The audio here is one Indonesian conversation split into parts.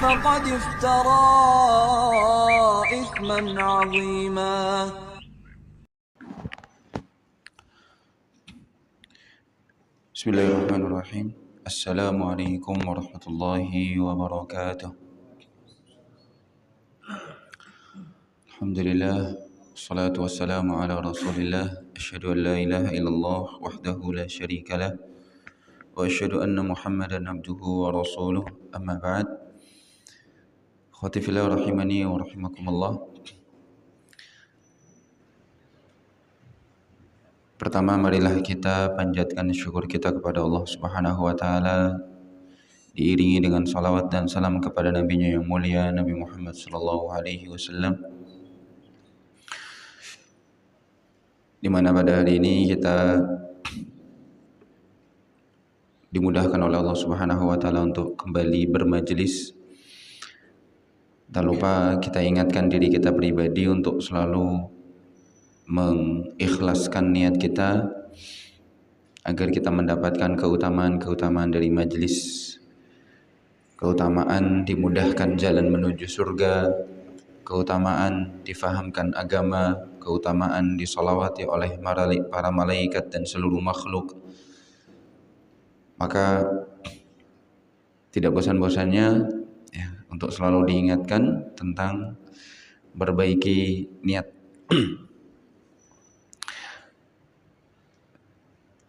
فقد افترى إثما عظيما. Bismillahirrahmanirrahim. Assalamualaikum warahmatullahi wabarakatuh. Alhamdulillah, wassalatu wassalamu ala rasulillah. Asyhadu an la ilaha illallah wahdahu la syarika lah, wa asyhadu anna muhammadan abduhu wa rasuluh. Amma ba'd. Akhwati fillah rahimani wa rahimakumullah. Pertama, marilah kita panjatkan syukur kita kepada Allah Subhanahu wa taala, diiringi dengan salawat dan salam kepada nabinya yang mulia Nabi Muhammad sallallahu alaihi wasallam, di mana pada hari ini kita dimudahkan oleh Allah Subhanahu wa taala untuk kembali bermajelis. Tak lupa kita ingatkan diri kita pribadi untuk selalu mengikhlaskan niat kita agar kita mendapatkan keutamaan-keutamaan dari majelis, keutamaan dimudahkan jalan menuju surga, keutamaan difahamkan agama, keutamaan disolawati oleh para malaikat dan seluruh makhluk. Maka tidak bosan-bosannya untuk selalu diingatkan tentang berbaiki niat.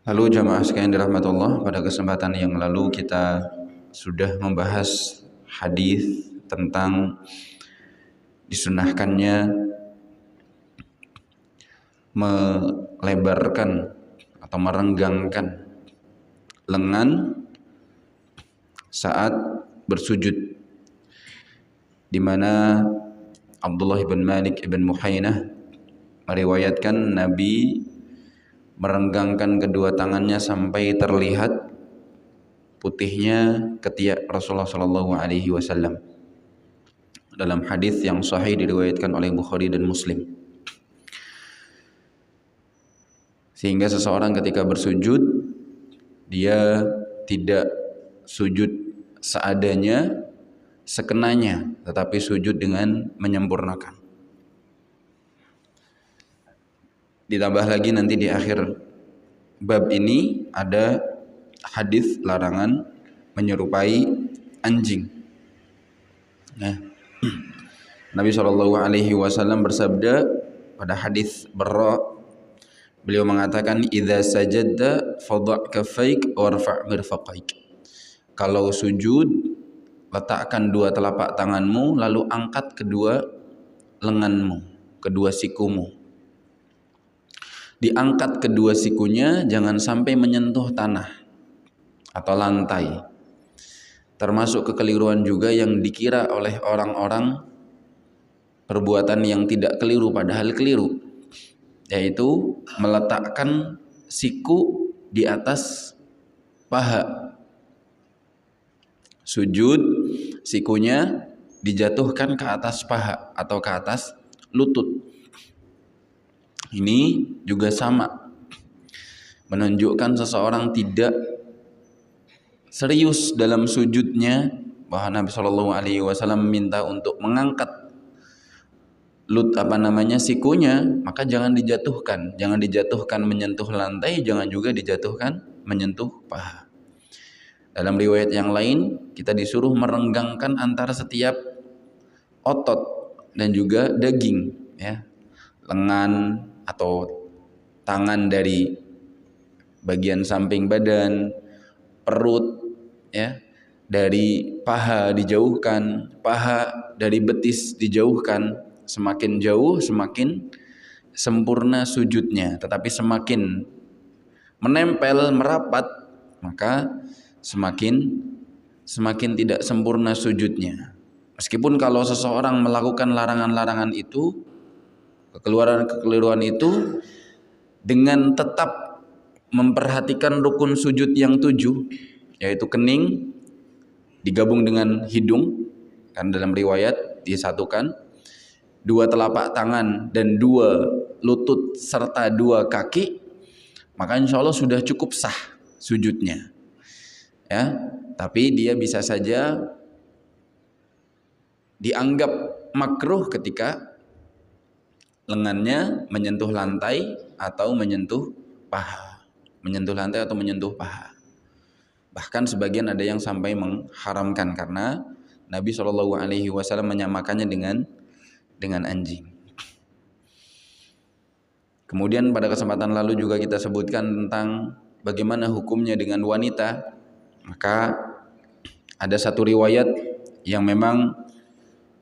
Lalu jamaah sekalian dirahmati Allah, pada kesempatan yang lalu kita sudah membahas hadis tentang disunahkannya melebarkan atau merenggangkan lengan saat bersujud, di mana Abdullah bin Malik bin Muhainah meriwayatkan Nabi merenggangkan kedua tangannya sampai terlihat putihnya ketiak Rasulullah sallallahu alaihi wasallam, dalam hadis yang sahih diriwayatkan oleh Bukhari dan Muslim. Sehingga seseorang ketika bersujud, dia tidak sujud seadanya, sekenanya, tetapi sujud dengan menyempurnakan. Ditambah lagi nanti di akhir bab ini ada hadis larangan menyerupai anjing. Nabi SAW bersabda pada hadis Barra, beliau mengatakan, "Idza sajadta fadha' kaffaik warfa' mirfaqaik." Kalau sujud, letakkan dua telapak tanganmu lalu angkat kedua lenganmu, kedua sikumu. Diangkat kedua sikunya, jangan sampai menyentuh tanah atau lantai. Termasuk kekeliruan juga yang dikira oleh orang-orang perbuatan yang tidak keliru padahal keliru, yaitu meletakkan siku di atas paha. Sujud, sikunya dijatuhkan ke atas paha atau ke atas lutut. Ini juga sama, menunjukkan seseorang tidak serius dalam sujudnya, bahwa Nabi Shallallahu Alaihi Wasallam meminta untuk mengangkat sikunya, maka jangan dijatuhkan menyentuh lantai, jangan juga dijatuhkan menyentuh paha. Dalam riwayat yang lain, kita disuruh merenggangkan antara setiap otot dan juga daging, lengan atau tangan dari bagian samping badan, perut, dari paha dijauhkan, paha dari betis dijauhkan. Semakin jauh semakin sempurna sujudnya, tetapi semakin menempel merapat, maka semakin tidak sempurna sujudnya. Meskipun kalau seseorang melakukan larangan-larangan itu, kekeliruan itu, dengan tetap memperhatikan rukun sujud yang 7, yaitu kening digabung dengan hidung, kan dalam riwayat disatukan, dua telapak tangan dan dua lutut serta dua kaki, maka insya Allah sudah cukup sah sujudnya. Tapi dia bisa saja dianggap makruh ketika lengannya menyentuh lantai atau menyentuh paha. Menyentuh lantai atau menyentuh paha. Bahkan sebagian ada yang sampai mengharamkan karena Nabi SAW menyamakannya dengan anjing. Kemudian pada kesempatan lalu juga kita sebutkan tentang bagaimana hukumnya dengan wanita. Maka ada satu riwayat yang memang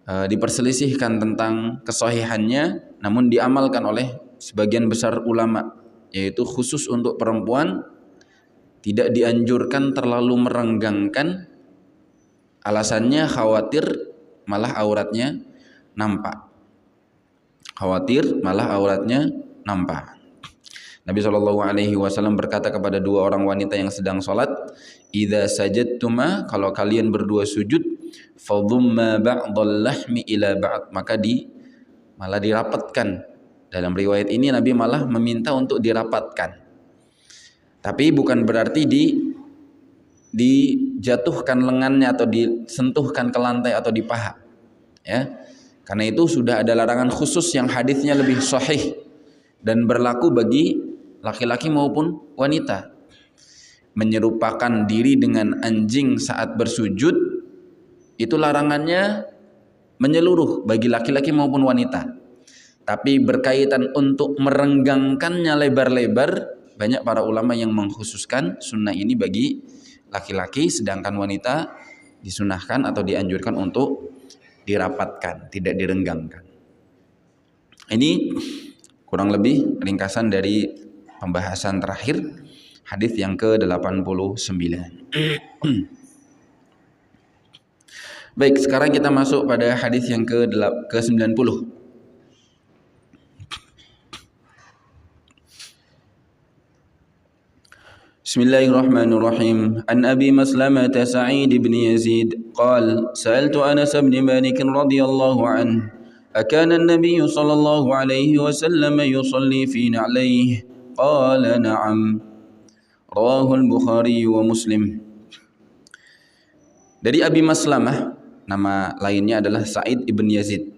diperselisihkan tentang kesahihannya, namun diamalkan oleh sebagian besar ulama, yaitu khusus untuk perempuan tidak dianjurkan terlalu merenggangkan, alasannya khawatir malah auratnya nampak. Khawatir malah auratnya nampak. Nabi SAW berkata kepada dua orang wanita yang sedang sholat, "Idza sajadtuma," kalau kalian berdua sujud, "fadhumma ba'dal lahmi ila ba'd," maka malah dirapatkan. Dalam riwayat ini Nabi malah meminta untuk dirapatkan. Tapi bukan berarti dijatuhkan lengannya atau disentuhkan ke lantai atau di paha. Ya. Karena itu sudah ada larangan khusus yang hadisnya lebih sahih dan berlaku bagi laki-laki maupun wanita. Menyerupakan diri dengan anjing saat bersujud itu larangannya menyeluruh bagi laki-laki maupun wanita. Tapi berkaitan untuk merenggangkannya lebar-lebar, banyak para ulama yang mengkhususkan sunnah ini bagi laki-laki, sedangkan wanita disunahkan atau dianjurkan untuk dirapatkan, tidak direnggangkan. Ini kurang lebih ringkasan dari pembahasan terakhir hadis yang ke-89. Baik, sekarang kita masuk pada hadis yang ke-90. Bismillahirrahmanirrahim. An Abi Maslamah Sa'id bin Yazid qala sa'altu Anas bin Malik radhiyallahu anhu أكان النبي صلى الله عليه وسلم يصلي في نعليه قال نعم رواه البخاري ومسلم. Dari Abi Maslamah, nama lainnya adalah Sa'id ibn Yazid.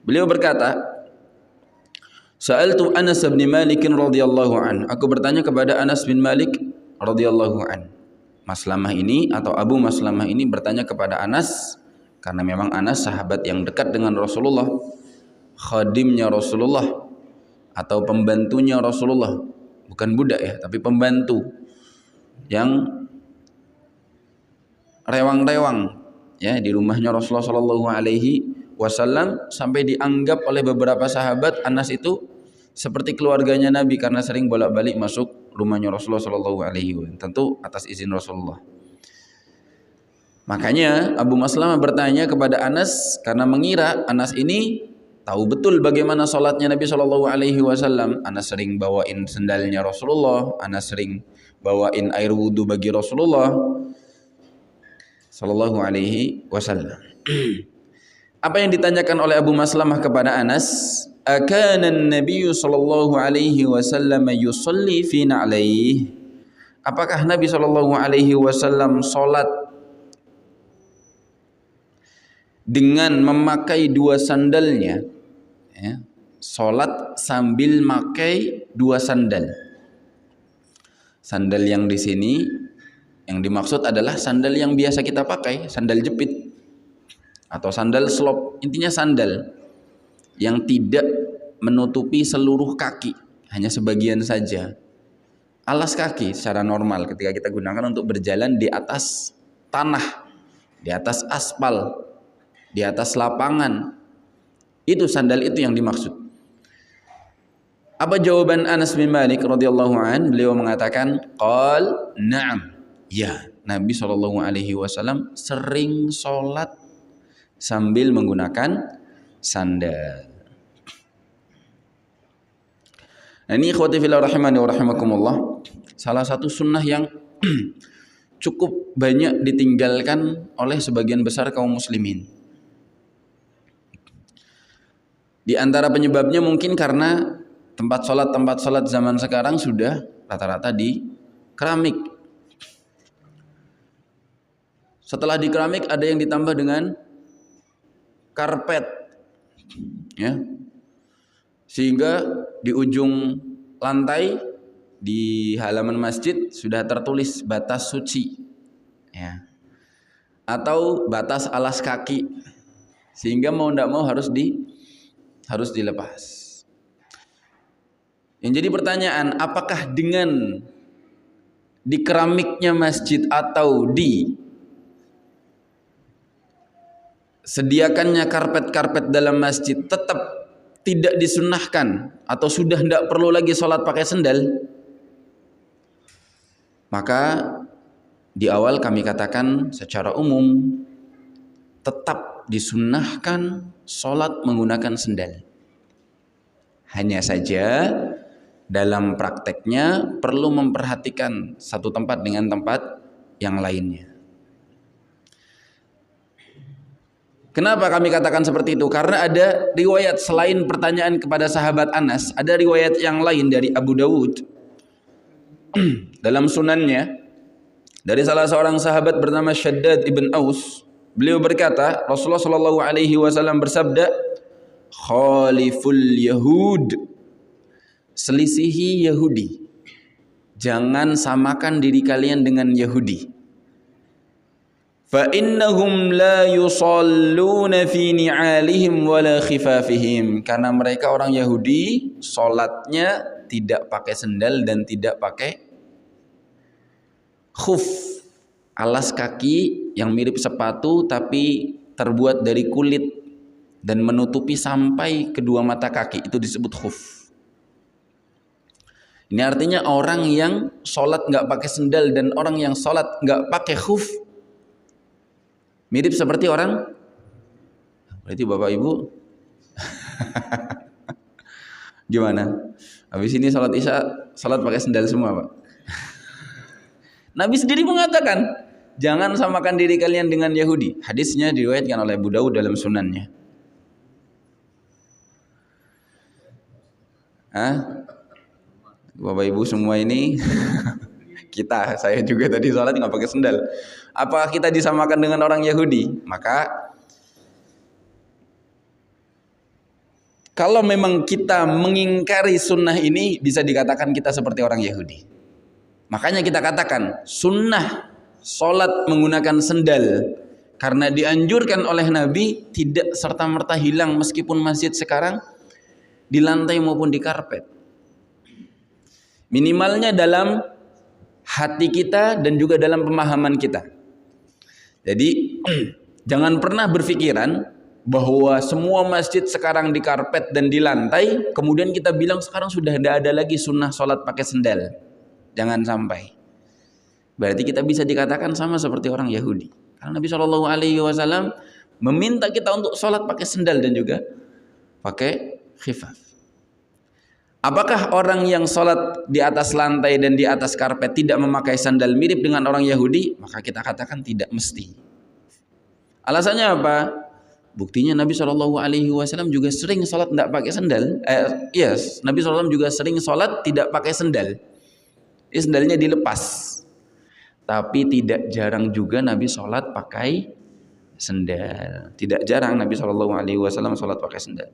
Beliau berkata, Sa'altu Anas bin Malik radhiyallahu an. Aku bertanya kepada Anas bin Malik radhiyallahu an. Maslamah ini atau Abu Maslamah ini bertanya kepada Anas karena memang Anas sahabat yang dekat dengan Rasulullah, khadimnya Rasulullah atau pembantunya Rasulullah, bukan budak ya, tapi pembantu yang rewang-rewang ya di rumahnya Rasulullah Shallallahu Alaihi Wasallam, sampai dianggap oleh beberapa sahabat Anas itu seperti keluarganya Nabi karena sering bolak-balik masuk rumahnya Rasulullah Shallallahu Alaihi Wasallam, tentu atas izin Rasulullah. Makanya Abu Maslamah bertanya kepada Anas karena mengira Anas ini tahu betul bagaimana sholatnya Nabi Shallallahu Alaihi Wasallam. Anas sering bawain sendalnya Rasulullah, Anas sering bawain air wudhu bagi Rasulullah Shallallahu Alaihi Wasallam. Apa yang ditanyakan oleh Abu Maslamah kepada Anas? Akana Nabi Shallallahu Alaihi Wasallam yusalli fi na'laihi? Apakah Nabi Shallallahu Alaihi Wasallam sholat dengan memakai dua sandalnya, ya, sholat sambil memakai dua sandal. Sandal yang di sini yang dimaksud adalah sandal yang biasa kita pakai, sandal jepit atau sandal slop. Intinya sandal yang tidak menutupi seluruh kaki, hanya sebagian saja. Alas kaki secara normal ketika kita gunakan untuk berjalan di atas tanah, di atas aspal, di atas lapangan, itu sandal itu yang dimaksud. Apa jawaban Anas bin Malik radhiyallahu an? Beliau mengatakan, qal na'am, ya, Nabi SAW sering sholat sambil menggunakan sandal. Nah, ini ikhwati fillah rahimani wa rahimakumullah, salah satu sunnah yang cukup banyak ditinggalkan oleh sebagian besar kaum muslimin. Di antara penyebabnya mungkin karena tempat sholat zaman sekarang sudah rata-rata di keramik. Setelah di keramik ada yang ditambah dengan karpet, ya, sehingga di ujung lantai di halaman masjid sudah tertulis batas suci, ya, atau batas alas kaki, sehingga mau tidak mau harus dilepas. Yang jadi pertanyaan, apakah dengan di keramiknya masjid atau di sediakannya karpet-karpet dalam masjid tetap tidak disunnahkan atau sudah tidak perlu lagi sholat pakai sendal? Maka di awal kami katakan secara umum tetap disunnahkan sholat menggunakan sendal. Hanya saja dalam prakteknya perlu memperhatikan satu tempat dengan tempat yang lainnya. Kenapa kami katakan seperti itu? Karena ada riwayat selain pertanyaan kepada sahabat Anas, ada riwayat yang lain dari Abu Dawud dalam sunannya dari salah seorang sahabat bernama Shaddad ibn Aus. Beliau berkata, Rasulullah Shallallahu Alaihi Wasallam bersabda, "Khaliful Yahud, selisihi Yahudi, jangan samakan diri kalian dengan Yahudi. Fa innahum la yusalluna fi ni'alihim wala khifafihim." Karena mereka orang Yahudi, salatnya tidak pakai sendal dan tidak pakai khuf, alas kaki yang mirip sepatu tapi terbuat dari kulit dan menutupi sampai kedua mata kaki, itu disebut khuf. Ini artinya orang yang salat nggak pakai sendal dan orang yang salat nggak pakai khuf mirip seperti orang, berarti Bapak Ibu gimana? Habis ini salat Isya, salat pakai sendal semua, Pak. Nabi sendiri mengatakan, jangan samakan diri kalian dengan Yahudi. Hadisnya diriwayatkan oleh Abu Dawud dalam sunannya. Bapak Ibu semua ini saya juga tadi sholat nggak pakai sendal. Apa kita disamakan dengan orang Yahudi? Maka kalau memang kita mengingkari sunnah ini, bisa dikatakan kita seperti orang Yahudi. Makanya kita katakan sunnah sholat menggunakan sendal, karena dianjurkan oleh Nabi, tidak serta-merta hilang meskipun masjid sekarang di lantai maupun di karpet. Minimalnya dalam hati kita dan juga dalam pemahaman kita. Jadi jangan pernah berpikiran bahwa semua masjid sekarang di karpet dan di lantai, kemudian kita bilang sekarang sudah tidak ada lagi sunnah sholat pakai sendal. Jangan sampai. Berarti kita bisa dikatakan sama seperti orang Yahudi. Karena Nabi Shallallahu Alaihi Wasallam meminta kita untuk sholat pakai sendal dan juga pakai khifaf. Apakah orang yang sholat di atas lantai dan di atas karpet tidak memakai sandal mirip dengan orang Yahudi? Maka kita katakan tidak mesti. Alasannya apa? Buktinya Nabi Shallallahu Alaihi Wasallam juga sering sholat tidak pakai sandal. Nabi SAW juga sering sholat tidak pakai sandal. Sandalnya dilepas. Tapi tidak jarang juga Nabi sholat pakai sendal. Tidak jarang Nabi Shallallahu Alaihi Wasallam sholat pakai sendal.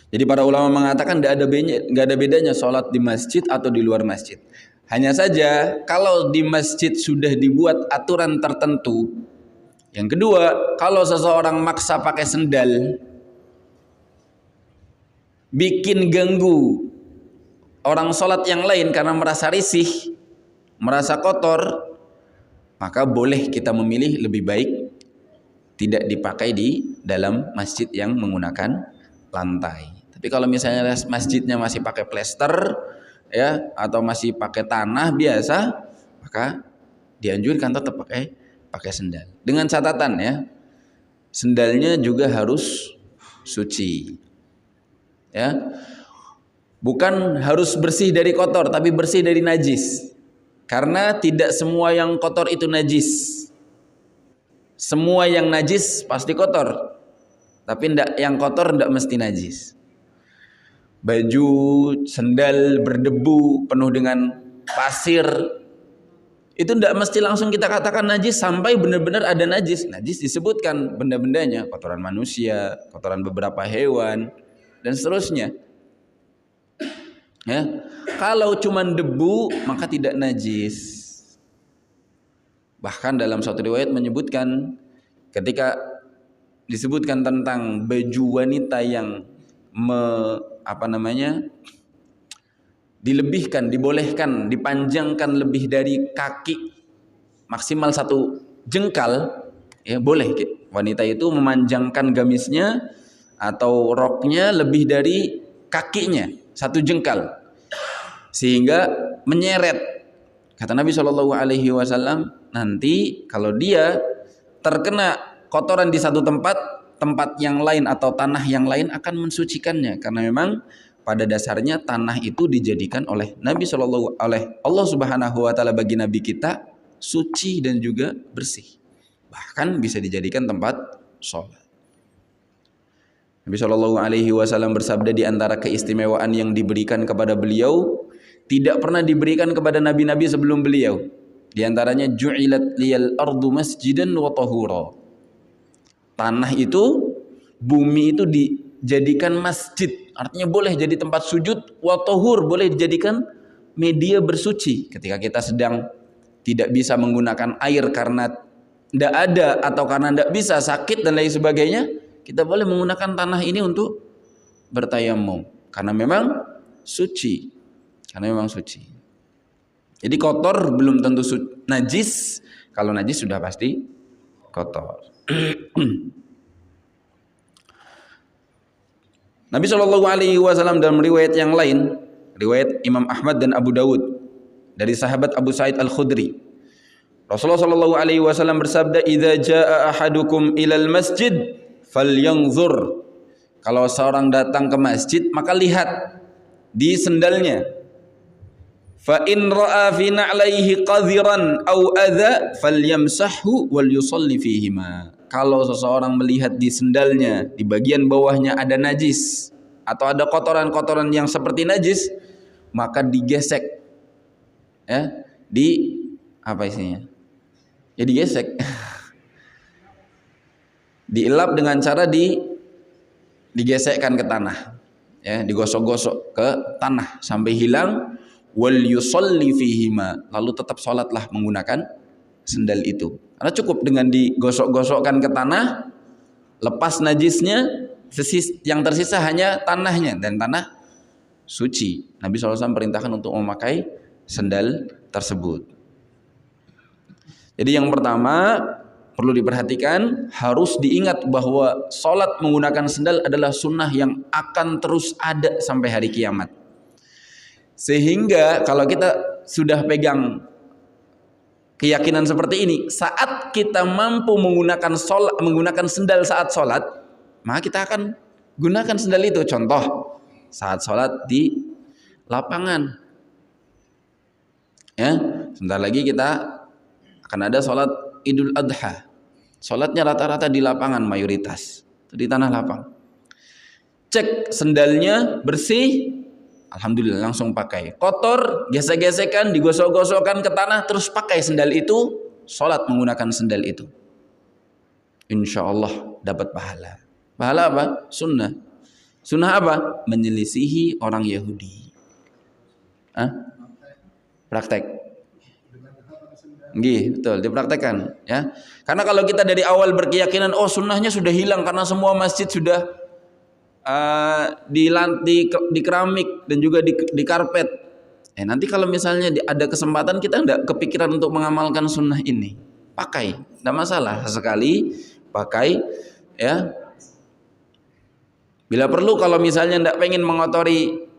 Jadi para ulama mengatakan tidak ada bedanya sholat di masjid atau di luar masjid. Hanya saja kalau di masjid sudah dibuat aturan tertentu. Yang kedua, kalau seseorang maksa pakai sendal, bikin ganggu orang sholat yang lain karena merasa risih, merasa kotor, maka boleh kita memilih lebih baik tidak dipakai di dalam masjid yang menggunakan lantai. Tapi kalau misalnya masjidnya masih pakai plester, ya, atau masih pakai tanah biasa, maka dianjurkan tetap pakai sendal. Dengan catatan, ya, sendalnya juga harus suci, ya, bukan harus bersih dari kotor, tapi bersih dari najis. Karena tidak semua yang kotor itu najis. Semua yang najis pasti kotor, tapi yang kotor tidak mesti najis. Baju, sendal berdebu penuh dengan pasir, itu tidak mesti langsung kita katakan najis sampai benar-benar ada najis. Najis disebutkan benda-bendanya, kotoran manusia, kotoran beberapa hewan, dan seterusnya. Ya, kalau cuma debu maka tidak najis. Bahkan dalam suatu riwayat menyebutkan ketika disebutkan tentang baju wanita yang dilebihkan, dibolehkan, dipanjangkan lebih dari kaki maksimal 1 jengkal, ya boleh wanita itu memanjangkan gamisnya atau roknya lebih dari kakinya 1 jengkal sehingga menyeret. Kata Nabi SAW, nanti kalau dia terkena kotoran di satu tempat yang lain atau tanah yang lain akan mensucikannya, karena memang pada dasarnya tanah itu dijadikan oleh Allah Subhanahu wa taala bagi nabi kita suci dan juga bersih. Bahkan bisa dijadikan tempat sholat. Nabi SAW bersabda, di antara keistimewaan yang diberikan kepada beliau tidak pernah diberikan kepada nabi-nabi sebelum beliau. Di antaranya ju'ilat liyal ardu masjidan wa tahura. Tanah itu, bumi itu dijadikan masjid, artinya boleh jadi tempat sujud, wa tahur, boleh dijadikan media bersuci. Ketika kita sedang tidak bisa menggunakan air karena tidak ada atau karena tidak bisa, sakit dan lain sebagainya, kita boleh menggunakan tanah ini untuk bertayamum karena memang suci. Jadi kotor belum tentu najis. Kalau najis sudah pasti kotor. Nabi SAW dalam riwayat yang lain, riwayat Imam Ahmad dan Abu Dawud dari sahabat Abu Sa'id Al-Khudri, Rasulullah SAW bersabda, "Idza jaa ahadukum ilal masjid falyanzur." Kalau seorang datang ke masjid maka lihat di sendalnya. Fa in ra'a fi na'laihi qadhiran aw adza falyamsahhu wal yusalli fihima. Kalau seseorang melihat di sendalnya di bagian bawahnya ada najis atau ada kotoran-kotoran yang seperti najis, maka digesek. Ya, apa isinya? Ya digesek. Dielap dengan cara digesekkan ke tanah. Ya, digosok-gosok ke tanah sampai hilang. Wal yusalli fihima, lalu tetap sholatlah menggunakan sendal itu. Karena cukup dengan digosok-gosokkan ke tanah, lepas najisnya, yang tersisa hanya tanahnya, dan tanah suci. Nabi SAW perintahkan untuk memakai sendal tersebut. Jadi yang pertama perlu diperhatikan, harus diingat bahwa sholat menggunakan sendal adalah sunnah yang akan terus ada sampai hari kiamat. Sehingga kalau kita sudah pegang keyakinan seperti ini, saat kita mampu menggunakan sendal saat sholat, maka kita akan gunakan sendal itu. Contoh, saat sholat di lapangan, ya, sebentar lagi kita akan ada sholat Idul Adha. Sholatnya rata-rata di lapangan, mayoritas di tanah lapang. Cek sendalnya bersih, alhamdulillah langsung pakai. Kotor, gesek-gesekan, digosok-gosokkan ke tanah, terus pakai sendal itu, sholat menggunakan sendal itu. Insya Allah dapat pahala. Pahala apa? Sunnah. Sunnah apa? Menyelisihi orang Yahudi. Praktek. Gih, betul, dipraktekkan. Ya. Karena kalau kita dari awal berkeyakinan, oh sunnahnya sudah hilang karena semua masjid sudah di keramik dan juga di karpet. Nanti kalau misalnya ada kesempatan kita tidak kepikiran untuk mengamalkan sunnah ini, pakai, tidak masalah, sekali pakai, ya. Bila perlu kalau misalnya tidak pengen mengotori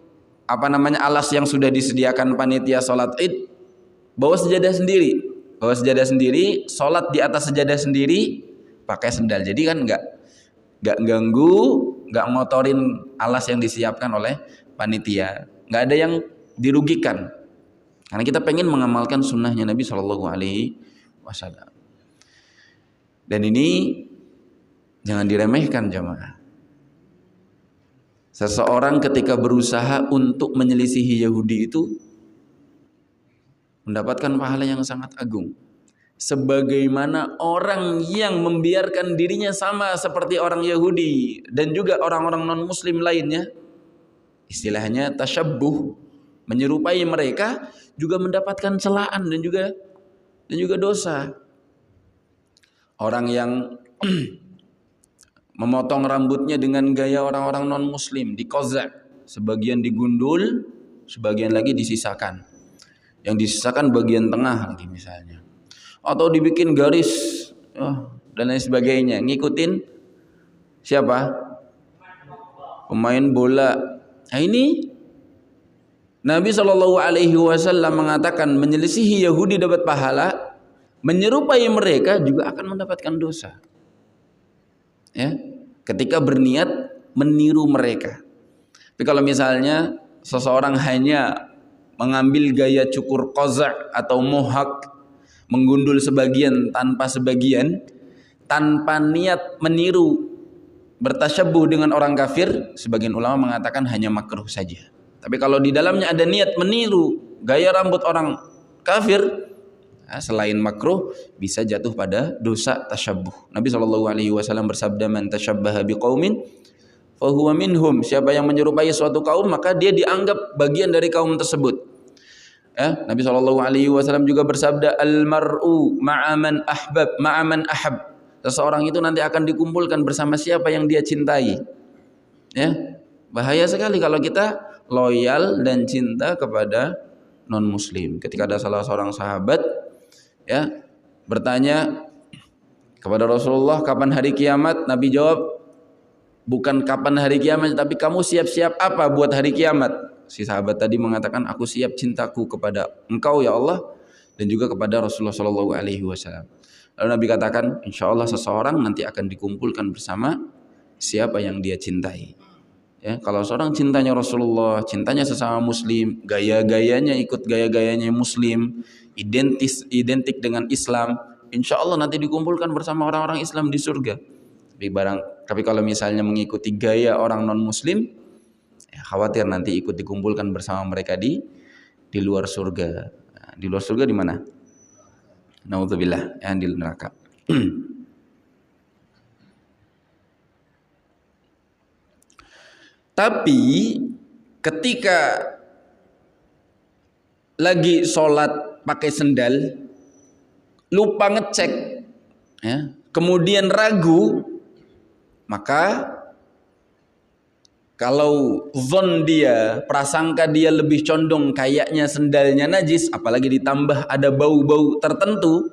alas yang sudah disediakan panitia sholat Id, bawa sejadah sendiri, sholat di atas sejadah sendiri, pakai sendal. Jadi kan nggak ganggu, nggak ngotorin alas yang disiapkan oleh panitia, nggak ada yang dirugikan. Karena kita pengen mengamalkan sunnahnya Nabi SAW. Dan ini jangan diremehkan jamaah. Seseorang ketika berusaha untuk menyelisihi Yahudi itu mendapatkan pahala yang sangat agung. Sebagaimana orang yang membiarkan dirinya sama seperti orang Yahudi dan juga orang-orang non-muslim lainnya, istilahnya tasyabbuh, menyerupai mereka, juga mendapatkan celaan dan juga dosa. Orang yang memotong rambutnya dengan gaya orang-orang non-muslim, dikozak, sebagian digundul, sebagian lagi disisakan. Yang disisakan bagian tengah lagi misalnya. Atau dibikin garis dan lain sebagainya, ngikutin siapa? Pemain bola. Nah ini Nabi SAW mengatakan menyelisihi Yahudi dapat pahala, menyerupai mereka juga akan mendapatkan dosa. Ya, ketika berniat meniru mereka. Tapi kalau misalnya seseorang hanya mengambil gaya cukur qazak atau mohak, menggundul sebagian tanpa sebagian, tanpa niat meniru, bertasyabuh dengan orang kafir, sebagian ulama mengatakan hanya makruh saja. Tapi kalau di dalamnya ada niat meniru gaya rambut orang kafir, selain makruh, bisa jatuh pada dosa tasyabuh. Nabi SAW bersabda, man tasyabbaha biqaumin fahuwa minhum. Siapa yang menyerupai suatu kaum, maka dia dianggap bagian dari kaum tersebut. Nabi SAW juga bersabda, al-mar'u ma'aman ahab. Seseorang itu nanti akan dikumpulkan bersama siapa yang dia cintai. Ya, bahaya sekali kalau kita loyal dan cinta kepada non-muslim. Ketika ada salah seorang sahabat bertanya kepada Rasulullah, kapan hari kiamat? Nabi jawab, bukan kapan hari kiamat, tapi kamu siap-siap apa buat hari kiamat? Si sahabat tadi mengatakan, aku siap cintaku kepada engkau ya Allah dan juga kepada Rasulullah SAW. Lalu Nabi katakan, insya Allah seseorang nanti akan dikumpulkan bersama siapa yang dia cintai. Ya, kalau seorang cintanya Rasulullah, cintanya sesama muslim, gaya-gayanya ikut gaya-gayanya muslim, identik dengan Islam, insya Allah nanti dikumpulkan bersama orang-orang Islam di surga. Tapi kalau misalnya mengikuti gaya orang non-muslim, khawatir nanti ikut dikumpulkan bersama mereka di luar surga. Nah, di luar surga di mana? Naudzubillah, di neraka. Tapi ketika lagi sholat pakai sendal, lupa ngecek, kemudian ragu, maka kalau zon dia, prasangka dia lebih condong kayaknya sendalnya najis, apalagi ditambah ada bau-bau tertentu,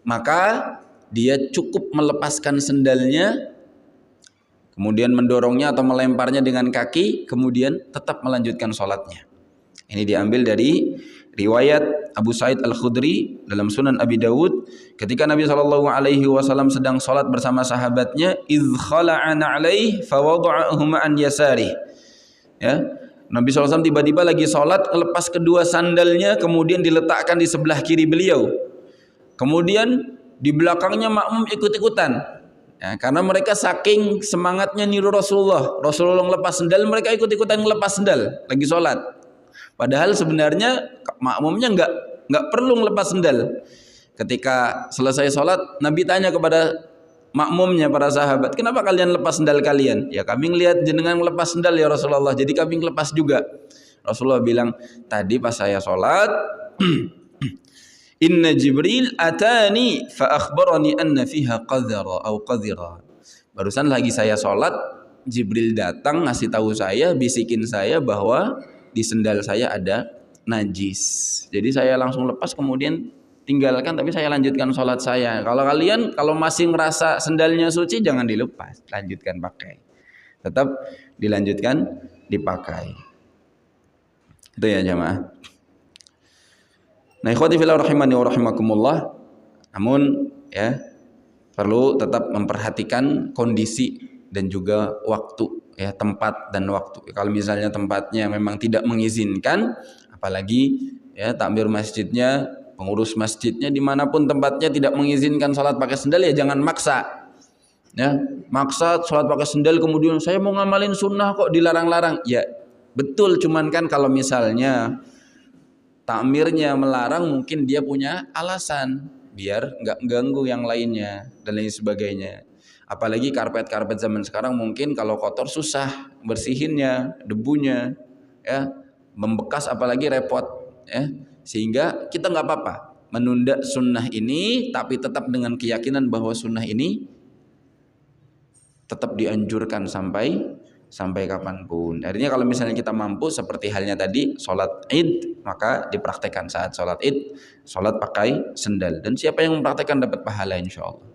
maka dia cukup melepaskan sendalnya, kemudian mendorongnya atau melemparnya dengan kaki, kemudian tetap melanjutkan sholatnya. Ini diambil dari riwayat Abu Sa'id Al-Khudri dalam Sunan Abi Dawud, ketika Nabi SAW sedang sholat bersama sahabatnya, idh khala'ana alaih fawada'ahuma an yasarih. Ya, Nabi SAW tiba-tiba lagi sholat, lepas kedua sandalnya, kemudian diletakkan di sebelah kiri beliau. Kemudian di belakangnya makmum ikut-ikutan. Ya, karena mereka saking semangatnya niru Rasulullah. Rasulullah ngelepas sendal, mereka ikut-ikutan ngelepas sendal lagi sholat. Padahal sebenarnya makmumnya nggak perlu ngelepas sendal. Ketika selesai sholat, Nabi tanya kepada makmumnya, para sahabat, kenapa kalian lepas sendal kalian? Ya kami ngelihat jenengan ngelepas sendal ya Rasulullah, jadi kami ngelepas juga. Rasulullah bilang, tadi pas saya sholat, inna Jibril atani fa akhbarani anna fiha qadhara atau qadhira. Barusan lagi saya sholat, Jibril datang ngasih tahu saya, bisikin saya bahwa di sendal saya ada najis. Jadi saya langsung lepas, kemudian tinggalkan, tapi saya lanjutkan sholat saya. Kalau kalian masih ngerasa sendalnya suci, jangan dilepas, lanjutkan pakai. Tetap dilanjutkan dipakai. Itu ya jamaah. Nah, ikhwati fillah rahimani wa rahimakumullah. Namun ya perlu tetap memperhatikan kondisi dan juga waktu, ya, tempat dan waktu. Kalau misalnya tempatnya memang tidak mengizinkan, apalagi ya takmir masjidnya, pengurus masjidnya dimanapun tempatnya tidak mengizinkan sholat pakai sendal, ya jangan maksa. Ya, maksa sholat pakai sendal kemudian saya mau ngamalin sunnah kok dilarang-larang. Ya betul, cuman kan kalau misalnya takmirnya melarang, mungkin dia punya alasan biar nggak ganggu yang lainnya dan lain sebagainya. Apalagi karpet-karpet zaman sekarang mungkin kalau kotor susah bersihinnya, debunya, ya, membekas apalagi repot, ya. Sehingga kita nggak apa-apa menunda sunnah ini, tapi tetap dengan keyakinan bahwa sunnah ini tetap dianjurkan sampai kapanpun. Artinya kalau misalnya kita mampu seperti halnya tadi sholat id, maka dipraktekkan saat sholat id, sholat pakai sendal. Dan siapa yang mempraktekkan dapat pahala insya Allah.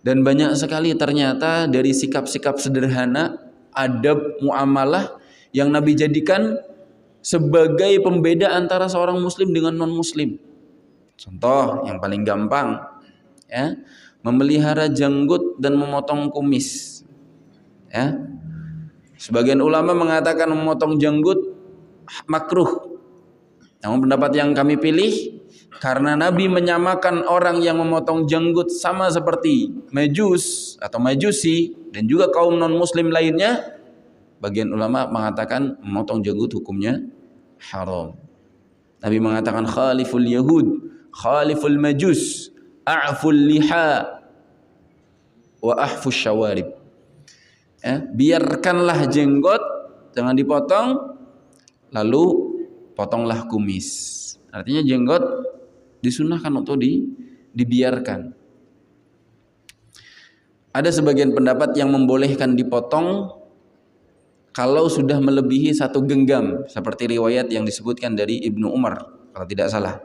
Dan banyak sekali ternyata dari sikap-sikap sederhana, adab muamalah yang Nabi jadikan sebagai pembeda antara seorang muslim dengan non muslim. Contoh yang paling gampang, ya, memelihara janggut dan memotong kumis, ya. Sebagian ulama mengatakan memotong janggut makruh. Namun pendapat yang kami pilih, karena Nabi menyamakan orang yang memotong janggut sama seperti Majus atau Majusi dan juga kaum non muslim lainnya, bagian ulama mengatakan memotong janggut hukumnya haram. Nabi mengatakan khaliful yahud, khaliful majus, a'ful liha wa ahfus syawarib. Biarkanlah jenggot, jangan dipotong, lalu potonglah kumis. Artinya jenggot disunahkan untuk dibiarkan. Ada sebagian pendapat yang membolehkan dipotong kalau sudah melebihi 1 genggam, seperti riwayat yang disebutkan dari Ibnu Umar kalau tidak salah,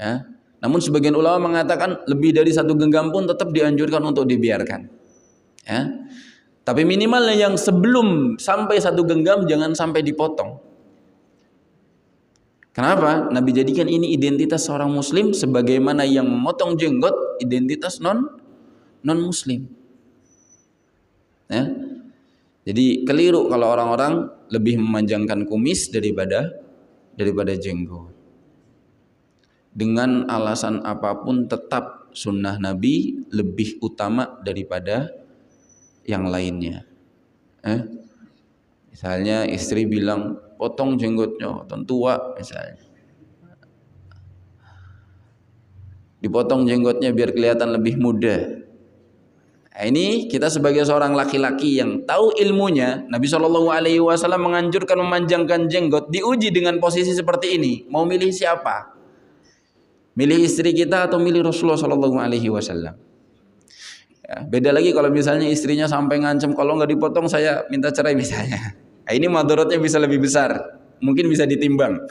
ya. Namun sebagian ulama mengatakan lebih dari 1 genggam pun tetap dianjurkan untuk dibiarkan, ya. Tapi minimalnya yang sebelum sampai 1 genggam jangan sampai dipotong. Kenapa? Nabi jadikan ini identitas seorang muslim, sebagaimana yang memotong jenggot identitas non muslim, ya. Jadi keliru kalau orang-orang lebih memanjangkan kumis daripada jenggot. Dengan alasan apapun tetap sunnah Nabi lebih utama daripada yang lainnya. Misalnya istri bilang potong jenggotnya, tua misalnya, dipotong jenggotnya biar kelihatan lebih muda. Nah, ini kita sebagai seorang laki-laki yang tahu ilmunya, Nabi SAW menganjurkan memanjangkan jenggot, diuji dengan posisi seperti ini. Mau milih siapa? Milih istri kita atau milih Rasulullah SAW? Ya, beda lagi kalau misalnya istrinya sampai ngancam kalau nggak dipotong saya minta cerai misalnya. Nah, ini madaratnya bisa lebih besar, mungkin bisa ditimbang.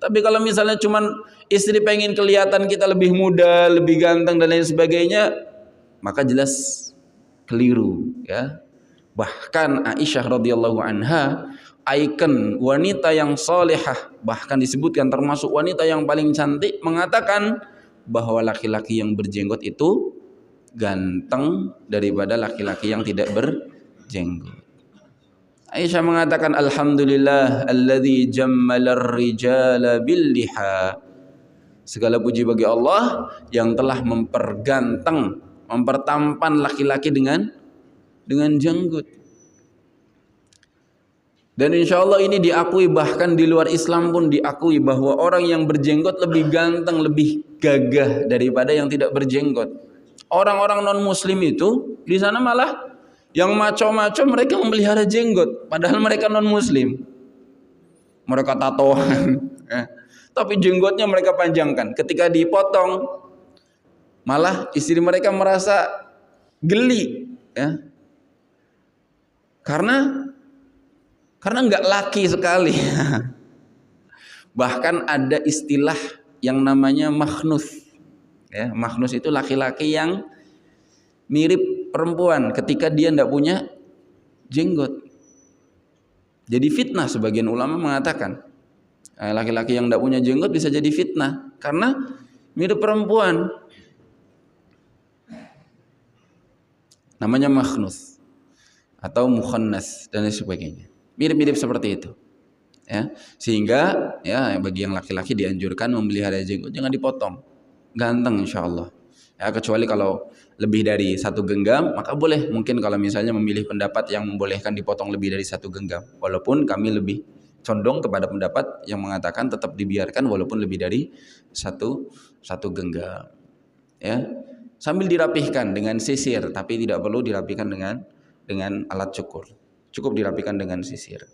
Tapi kalau misalnya cuman istri pengen kelihatan kita lebih muda, lebih ganteng dan lain sebagainya, maka jelas keliru, ya. Bahkan Aisyah radhiyallahu anha, ikon wanita yang salihah, bahkan disebutkan termasuk wanita yang paling cantik, mengatakan bahwa laki-laki yang berjenggot itu ganteng daripada laki-laki yang tidak berjenggot. Aisyah mengatakan alhamdulillah alladzi jammalar rijala bil liha. Segala puji bagi Allah yang telah mempertampan laki-laki dengan janggut. Dan insya Allah ini diakui, bahkan di luar Islam pun diakui bahwa orang yang berjenggot lebih ganteng, lebih gagah daripada yang tidak berjenggot. Orang-orang non muslim itu di sana malah yang maco-maco mereka memelihara jenggot, padahal mereka non muslim. Mereka tatoan, tapi jenggotnya mereka panjangkan. Ketika dipotong, malah istri mereka merasa geli, ya. Karena nggak laki sekali. Bahkan ada istilah yang namanya makhnus, ya. Makhnus itu laki-laki yang mirip perempuan ketika dia tidak punya jenggot. Jadi fitnah, sebagian ulama mengatakan laki-laki yang tidak punya jenggot bisa jadi fitnah karena mirip perempuan. Namanya makhnus atau mukhannas dan sebagainya. Mirip-mirip seperti itu, ya. Sehingga ya bagi yang laki-laki dianjurkan memelihara jenggot, jangan dipotong, ganteng insya Allah, ya. Kecuali kalau lebih dari 1 genggam, maka boleh mungkin kalau misalnya memilih pendapat yang membolehkan dipotong lebih dari 1 genggam, walaupun kami lebih condong kepada pendapat yang mengatakan tetap dibiarkan walaupun lebih dari satu genggam. Ya. Sambil dirapihkan dengan sisir, tapi tidak perlu dirapihkan dengan alat cukur. Cukup dirapihkan dengan sisir.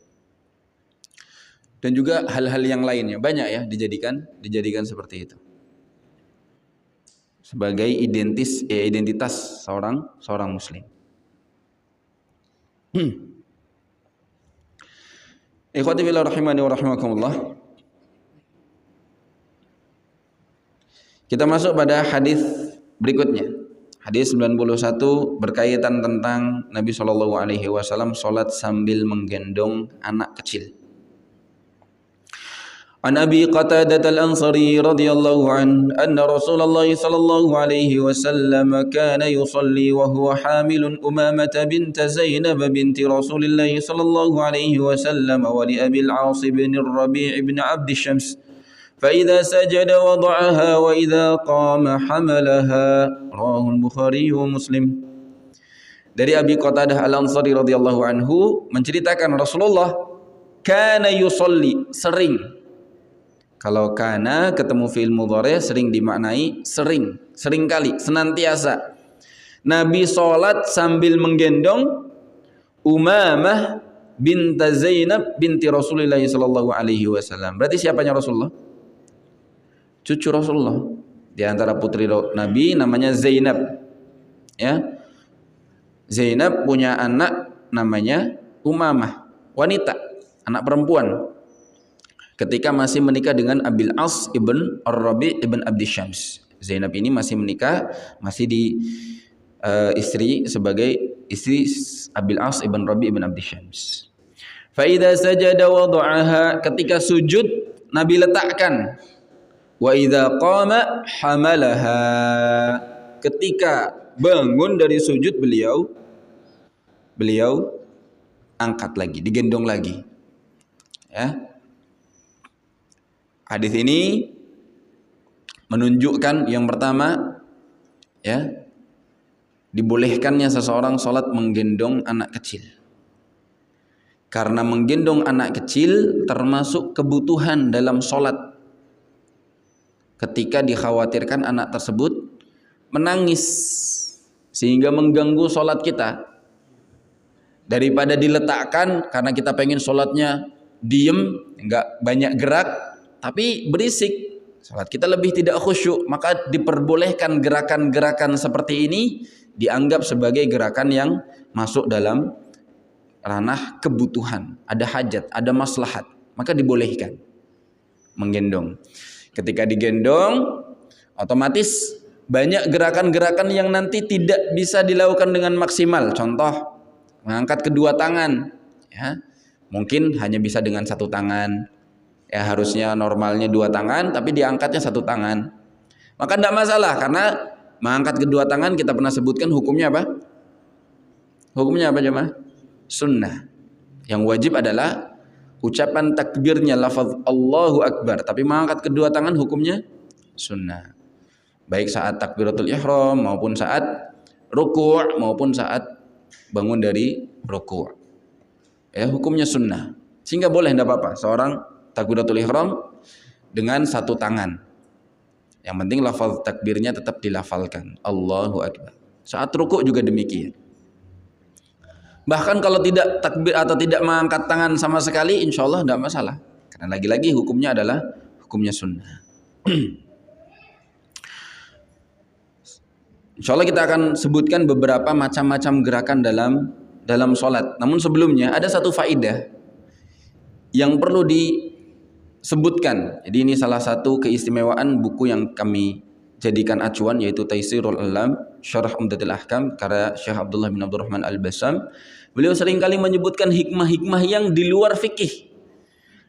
Dan juga hal-hal yang lainnya banyak ya dijadikan seperti itu. Sebagai identitas seorang muslim. Ikhwati fillah rahimani wa rahimakumullah. Kita masuk pada hadis berikutnya. Hadis 91 berkaitan tentang Nabi sallallahu alaihi wasallam salat sambil menggendong anak kecil. An Abi Qatadah al-Ansari radhiyallahu an anna Rasulullah sallallahu alaihi wasallam kana yusalli wa huwa hamilun Umamah bint Zainab binti Rasulillah sallallahu alaihi wasallam wa li Abi al-As bin Rabi' bin Abd Syams فإذا سجد وضعها وإذا قام حملها رواه البخاري ومسلم. Dari Abi Qatadah al-Ansari radhiyallahu anhu menceritakan Rasulullah kana yusolli, sering. Kalau kana ketemu fi'il mudhari sering dimaknai sering kali, senantiasa. Nabi salat sambil menggendong Umamah bint Zainab binti Rasulullah sallallahu alaihi wasallam. Berarti siapanya Rasulullah? Cucu Rasulullah. Di antara putri Nabi namanya Zainab. Ya. Zainab punya anak namanya Umamah, wanita, anak perempuan. Ketika masih menikah dengan Abil As ibn Ar-Rabi' ibn Abd Syams. Zainab ini masih menikah, masih sebagai istri Abil As ibn Rabi' ibn Abd Syams. Fa idza sajada wada'aha, ketika sujud Nabi letakkan. Wa idza qama hamalaha, ketika bangun dari sujud beliau angkat lagi, digendong lagi. Ya. Hadis ini menunjukkan yang pertama ya, dibolehkannya seseorang salat menggendong anak kecil. Karena menggendong anak kecil termasuk kebutuhan dalam salat. Ketika dikhawatirkan anak tersebut menangis sehingga mengganggu sholat kita, daripada diletakkan karena kita pengen sholatnya diem, nggak banyak gerak tapi berisik, sholat kita lebih tidak khusyuk, maka diperbolehkan gerakan-gerakan seperti ini dianggap sebagai gerakan yang masuk dalam ranah kebutuhan, ada hajat, ada maslahat, maka dibolehkan menggendong. Ketika digendong, otomatis banyak gerakan-gerakan yang nanti tidak bisa dilakukan dengan maksimal. Contoh, mengangkat kedua tangan, ya, mungkin hanya bisa dengan satu tangan. Ya, harusnya normalnya dua tangan, tapi diangkatnya satu tangan. Maka tidak masalah, karena mengangkat kedua tangan kita pernah sebutkan hukumnya apa? Hukumnya apa jemaah? Sunnah. Yang wajib adalah ucapan takbirnya lafaz Allahu Akbar, tapi mengangkat kedua tangan hukumnya sunnah. Baik saat takbiratul ihram maupun saat ruku' maupun saat bangun dari ruku'. Ya, hukumnya sunnah. Sehingga boleh, tidak apa-apa seorang takbiratul ihram dengan satu tangan. Yang penting lafaz takbirnya tetap dilafalkan, Allahu Akbar. Saat ruku' juga demikian. Bahkan kalau tidak takbir atau tidak mengangkat tangan sama sekali, insya Allah tidak masalah. Karena lagi-lagi hukumnya adalah hukumnya sunnah. Insya Allah kita akan sebutkan beberapa macam-macam gerakan dalam sholat. Namun sebelumnya ada satu faidah yang perlu disebutkan. Jadi ini salah satu keistimewaan buku yang kami jadikan acuan, yaitu Taisirul Alam Syarah Umdatul Ahkam karya Syekh Abdullah bin Abdurrahman Al-Bassam. Beliau seringkali menyebutkan hikmah-hikmah yang di luar fikih,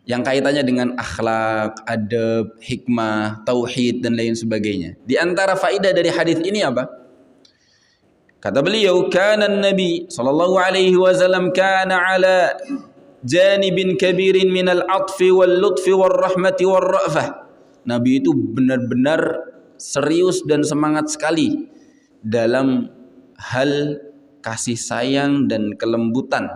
yang kaitannya dengan akhlak, adab, hikmah, tauhid dan lain sebagainya. Di antara faedah dari hadis ini apa? Kata beliau, kana Nabi sallallahu alaihi wasallam kana ala janibin kabirin minal atfi wal lutfi wal rahmati wal ra'fah. Nabi itu benar-benar serius dan semangat sekali dalam hal kasih sayang dan kelembutan.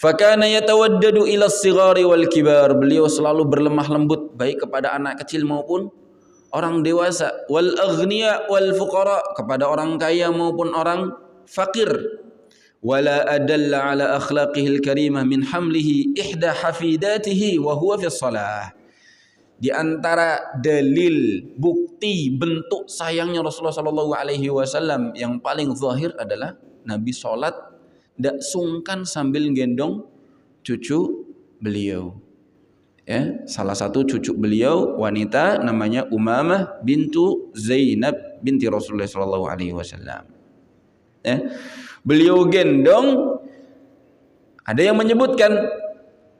Fakana yatawaddadu ila as-sighari wal kibar. Beliau selalu berlemah lembut baik kepada anak kecil maupun orang dewasa, wal aghniya wal fuqara, kepada orang kaya maupun orang fakir. Wala adalla ala akhlaqihil karimah min hamlihi ihda hafidatihi wa huwa fi shalah. Di antara dalil, bukti, bentuk sayangnya Rasulullah sallallahu alaihi wasallam yang paling zahir adalah Nabi salat tidak sungkan sambil gendong cucu beliau. Ya, salah satu cucu beliau wanita namanya Umamah bintu Zainab binti Rasulullah sallallahu alaihi wasallam. Ya, beliau gendong, ada yang menyebutkan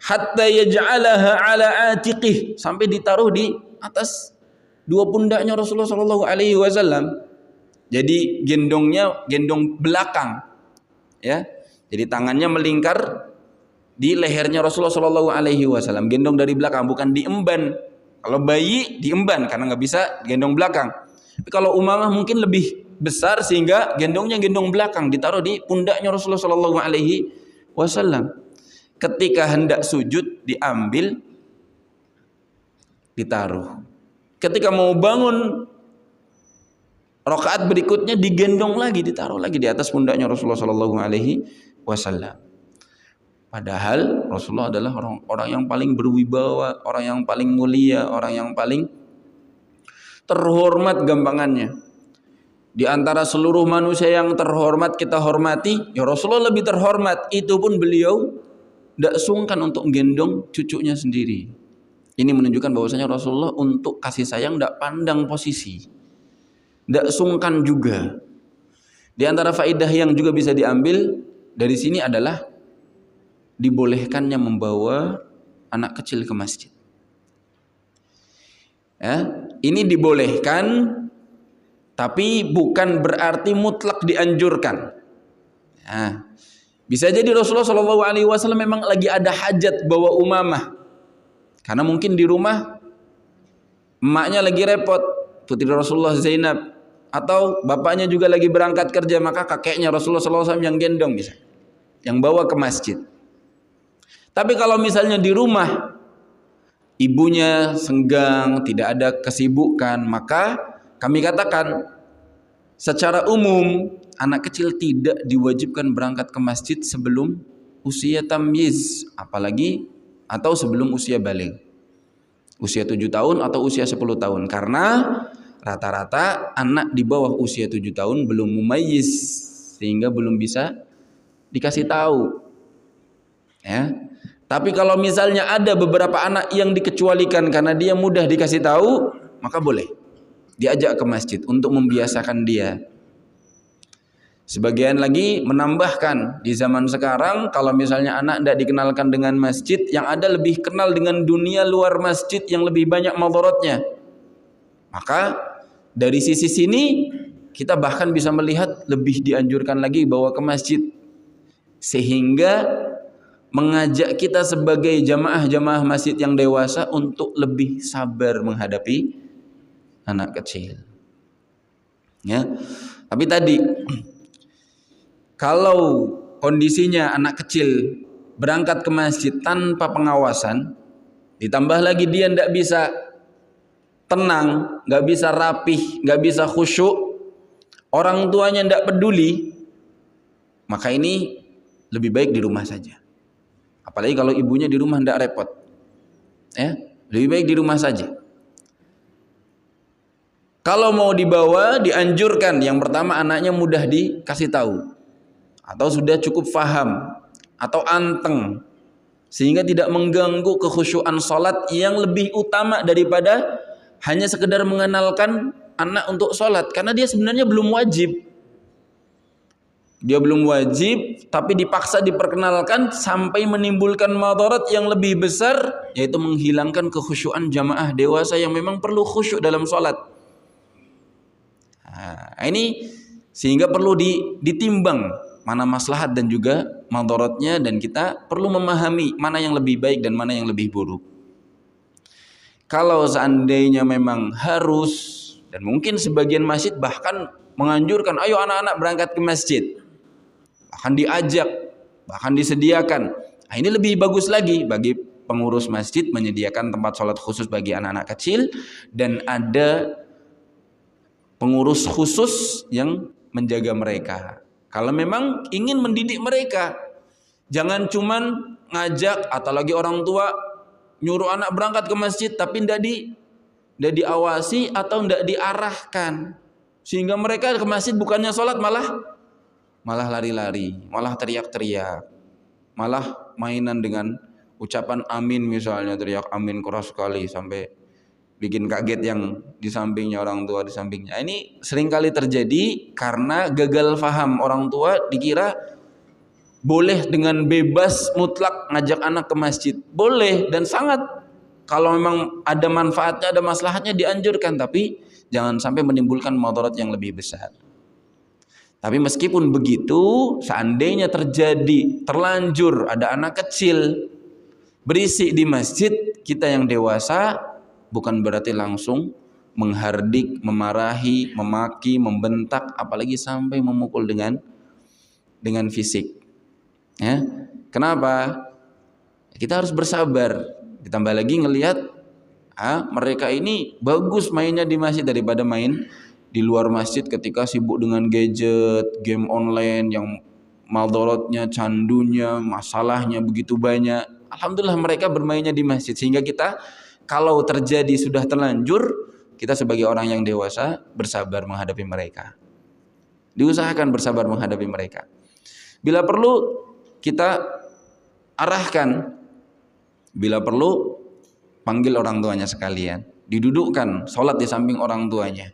hatta yaj'alaha ala atiqih, sampai ditaruh di atas dua pundaknya Rasulullah sallallahu alaihi wasallam. Jadi gendongnya gendong belakang. Ya. Jadi tangannya melingkar di lehernya Rasulullah sallallahu alaihi wasallam, gendong dari belakang, bukan diemban. Kalau bayi diemban karena nggak bisa gendong belakang. Tapi kalau Umamah mungkin lebih besar sehingga gendongnya gendong belakang, ditaruh di pundaknya Rasulullah sallallahu alaihi wasallam. Ketika hendak sujud diambil, ditaruh. Ketika mau bangun rakaat berikutnya digendong lagi, ditaruh lagi di atas pundaknya Rasulullah sallallahu alaihi wasallam. Padahal Rasulullah adalah orang yang paling berwibawa, orang yang paling mulia, orang yang paling terhormat gampangannya. Di antara seluruh manusia yang terhormat kita hormati, ya Rasulullah lebih terhormat. Itu pun beliau tidak sungkan untuk gendong cucunya sendiri. Ini menunjukkan bahwasanya Rasulullah untuk kasih sayang tidak pandang posisi, tidak sungkan juga. Di antara faedah yang juga bisa diambil dari sini adalah dibolehkannya membawa anak kecil ke masjid. Ya, ini dibolehkan, tapi bukan berarti mutlak dianjurkan. Nah, bisa jadi Rasulullah Shallallahu Alaihi Wasallam memang lagi ada hajat bawa Umamah, karena mungkin di rumah emaknya lagi repot, putri Rasulullah Zainab, atau bapaknya juga lagi berangkat kerja, maka kakeknya Rasulullah Shallallahu Alaihi Wasallam yang gendong bisa, yang bawa ke masjid. Tapi kalau misalnya di rumah ibunya senggang, tidak ada kesibukan, maka kami katakan secara umum anak kecil tidak diwajibkan berangkat ke masjid sebelum usia tamyiz, apalagi atau sebelum usia baligh, usia 7 tahun atau usia 10 tahun, karena rata-rata anak di bawah usia 7 tahun belum mumayyiz, sehingga belum bisa dikasih tahu. Ya. Tapi kalau misalnya ada beberapa anak yang dikecualikan karena dia mudah dikasih tahu, maka boleh diajak ke masjid untuk membiasakan dia. Sebagian lagi menambahkan, di zaman sekarang kalau misalnya anak tidak dikenalkan dengan masjid, yang ada lebih kenal dengan dunia luar masjid yang lebih banyak madaratnya. Maka dari sisi sini kita bahkan bisa melihat lebih dianjurkan lagi bawa ke masjid, sehingga mengajak kita sebagai jamaah-jamaah masjid yang dewasa untuk lebih sabar menghadapi anak kecil. Ya. Tapi tadi kalau kondisinya anak kecil berangkat ke masjid tanpa pengawasan, ditambah lagi dia tidak bisa tenang, nggak bisa rapih, nggak bisa khusyuk, orang tuanya tidak peduli, maka ini lebih baik di rumah saja. Apalagi kalau ibunya di rumah tidak repot, ya, lebih baik di rumah saja. Kalau mau dibawa, dianjurkan yang pertama anaknya mudah dikasih tahu, atau sudah cukup faham, atau anteng, sehingga tidak mengganggu kekhusyuan sholat yang lebih utama daripada hanya sekedar mengenalkan anak untuk sholat, karena dia sebenarnya belum wajib. Dia belum wajib, tapi dipaksa diperkenalkan sampai menimbulkan madarat yang lebih besar, yaitu menghilangkan kekhusyuan jamaah dewasa yang memang perlu khusyuk dalam sholat. Nah, ini sehingga perlu ditimbang mana maslahat dan juga madaratnya, dan kita perlu memahami mana yang lebih baik dan mana yang lebih buruk. Kalau seandainya memang harus, dan mungkin sebagian masjid bahkan menganjurkan, ayo anak-anak berangkat ke masjid, bahkan diajak, bahkan disediakan, Nah, ini lebih bagus lagi bagi pengurus masjid menyediakan tempat sholat khusus bagi anak-anak kecil, dan ada pengurus khusus yang menjaga mereka. Kalau memang ingin mendidik mereka, jangan cuman ngajak atau lagi orang tua nyuruh anak berangkat ke masjid tapi tidak diawasi atau tidak diarahkan, sehingga mereka ke masjid bukannya sholat malah lari-lari, malah teriak-teriak, malah mainan dengan ucapan amin, misalnya teriak amin keras sekali sampai bikin kaget yang di sampingnya, orang tua di sampingnya. Ini seringkali terjadi karena gagal faham orang tua, dikira boleh dengan bebas mutlak ngajak anak ke masjid. Boleh dan sangat, kalau memang ada manfaatnya, ada maslahatnya dianjurkan, tapi jangan sampai menimbulkan mudarat yang lebih besar. Tapi meskipun begitu, seandainya terlanjur ada anak kecil berisik di masjid, kita yang dewasa bukan berarti langsung menghardik, memarahi, memaki, membentak, apalagi sampai memukul dengan fisik. Ya. Kenapa? Kita harus bersabar. Ditambah lagi ngelihat mereka ini bagus mainnya di masjid daripada main di luar masjid ketika sibuk dengan gadget, game online yang maldorotnya, candunya, masalahnya begitu banyak. Alhamdulillah mereka bermainnya di masjid, sehingga kita kalau terjadi sudah terlanjur, kita sebagai orang yang dewasa bersabar menghadapi mereka. Diusahakan bersabar menghadapi mereka. Bila perlu kita arahkan, bila perlu panggil orang tuanya sekalian, didudukkan sholat di samping orang tuanya.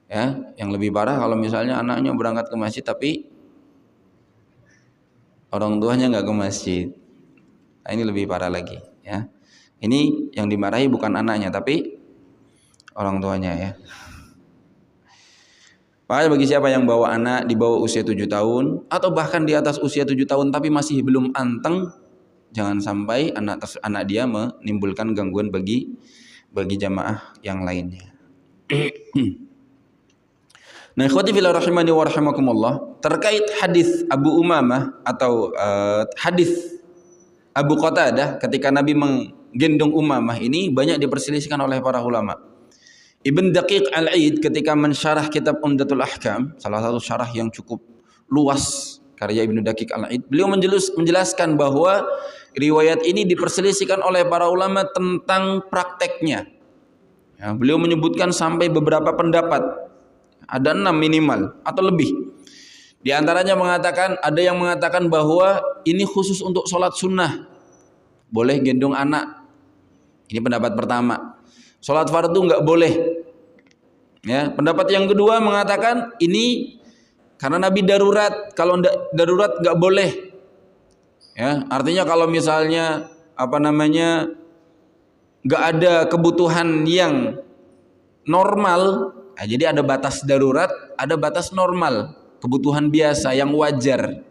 Ya, yang lebih parah kalau misalnya anaknya berangkat ke masjid tapi orang tuanya nggak ke masjid. Nah, ini lebih parah lagi. Ya, ini yang dimarahi bukan anaknya tapi orang tuanya. Ya. Makanya bagi siapa yang bawa anak di bawah usia 7 tahun atau bahkan di atas usia 7 tahun tapi masih belum anteng, jangan sampai anak dia menimbulkan gangguan bagi jamaah yang lainnya. Nah, ikhwati fillah rahimani wa rahimakumullah, terkait hadis Abu Umamah atau hadis Abu Qatadah ketika Nabi menggendong Umamah ini banyak diperselisihkan oleh para ulama. Ibn Daqiq Al-Aid ketika mensyarah kitab Umdatul Ahkam, salah satu syarah yang cukup luas karya Ibn Daqiq Al-Aid, beliau menjelaskan bahwa riwayat ini diperselisihkan oleh para ulama tentang prakteknya. Ya, beliau menyebutkan sampai beberapa pendapat. Ada 6 minimal atau lebih. Di antaranya ada yang mengatakan bahwa ini khusus untuk sholat sunnah, boleh gendong anak. Ini pendapat pertama. Sholat fardu nggak boleh. Ya, pendapat yang kedua mengatakan ini karena Nabi darurat. Kalau darurat nggak boleh. Ya, artinya kalau misalnya nggak ada kebutuhan yang normal. Nah, jadi ada batas darurat, ada batas normal, kebutuhan biasa yang wajar.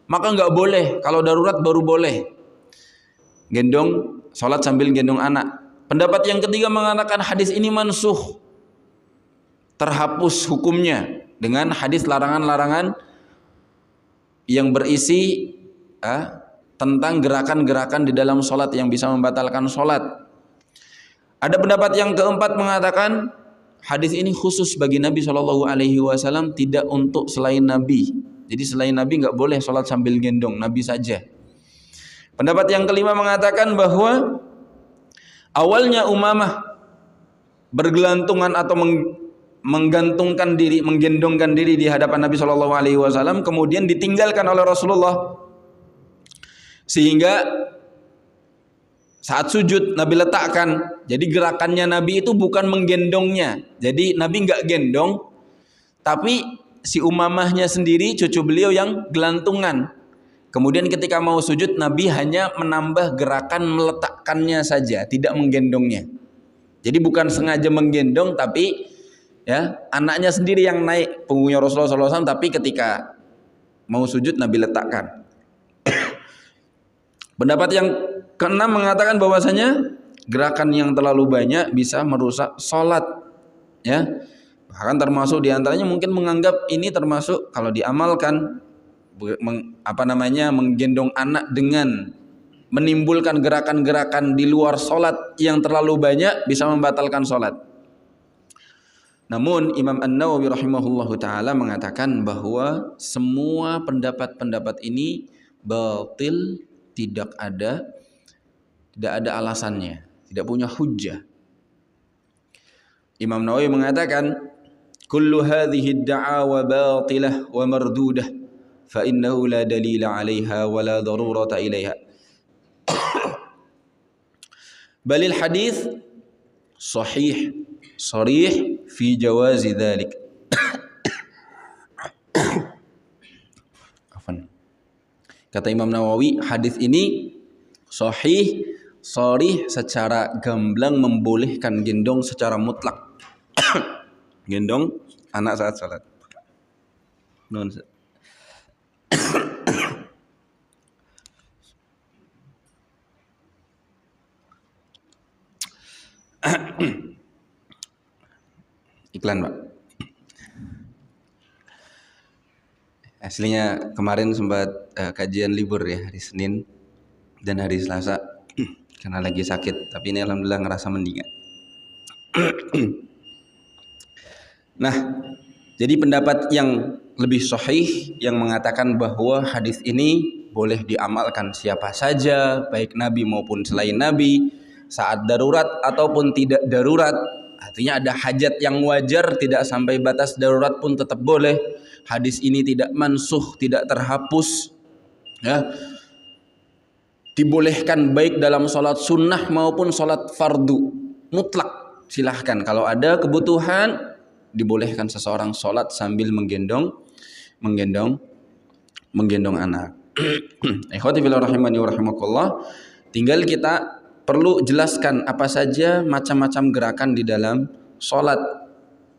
Maka nggak boleh, kalau darurat baru boleh gendong, sholat sambil gendong anak. Pendapat yang ketiga mengatakan hadis ini mansuh, terhapus hukumnya dengan hadis larangan-larangan yang berisi tentang gerakan-gerakan di dalam sholat yang bisa membatalkan sholat. Ada pendapat yang keempat mengatakan hadis ini khusus bagi Nabi SAW, tidak untuk selain Nabi. Jadi selain Nabi nggak boleh sholat sambil gendong, Nabi saja. Pendapat yang kelima mengatakan bahwa awalnya Umamah bergelantungan atau menggantungkan diri, menggendongkan diri di hadapan Nabi SAW, kemudian ditinggalkan oleh Rasulullah, sehingga saat sujud Nabi letakkan. Jadi gerakannya Nabi itu bukan menggendongnya. Jadi Nabi nggak gendong, tapi si Umamahnya sendiri, cucu beliau, yang gelantungan. Kemudian ketika mau sujud Nabi hanya menambah gerakan meletakkannya saja, tidak menggendongnya. Jadi bukan sengaja menggendong, tapi ya anaknya sendiri yang naik punggungnya Rasulullah SAW, tapi ketika mau sujud Nabi letakkan. Pendapat yang keenam mengatakan bahwasanya gerakan yang terlalu banyak bisa merusak sholat. Ya, bahkan termasuk diantaranya mungkin menganggap ini termasuk kalau diamalkan menggendong anak dengan menimbulkan gerakan-gerakan di luar sholat yang terlalu banyak bisa membatalkan sholat. Namun Imam An-Nawawi rahimahullahu ta'ala mengatakan bahwa semua pendapat-pendapat ini batil, tidak ada alasannya, tidak punya hujjah. Imam Nawawi mengatakan kullu hadhihi ad-da'awa batilah wa mardudah fa innahu la dalila 'alaiha wa la darurata ilaiha. Balil hadits sahih sharih fi jawazi dzalik. Kata Imam Nawawi, hadis ini sahih sharih secara gamblang membolehkan gendong secara mutlak. Gendong anak saat salat. Iklan, Pak. Aslinya kemarin sempat kajian libur ya, hari Senin dan hari Selasa karena lagi sakit, tapi ini alhamdulillah ngerasa mendingan. Nah, jadi pendapat yang lebih sahih yang mengatakan bahwa hadis ini boleh diamalkan siapa saja, baik Nabi maupun selain Nabi, saat darurat ataupun tidak darurat. Artinya ada hajat yang wajar, tidak sampai batas darurat pun tetap boleh. Hadis ini tidak mansuh, tidak terhapus. Ya. Dibolehkan baik dalam sholat sunnah maupun sholat fardu. Mutlak, silahkan. Kalau ada kebutuhan, dibolehkan seseorang sholat sambil menggendong anak. Ikhwati fillah rahimani wa rahimakumullah. Tinggal kita perlu jelaskan apa saja macam-macam gerakan di dalam sholat,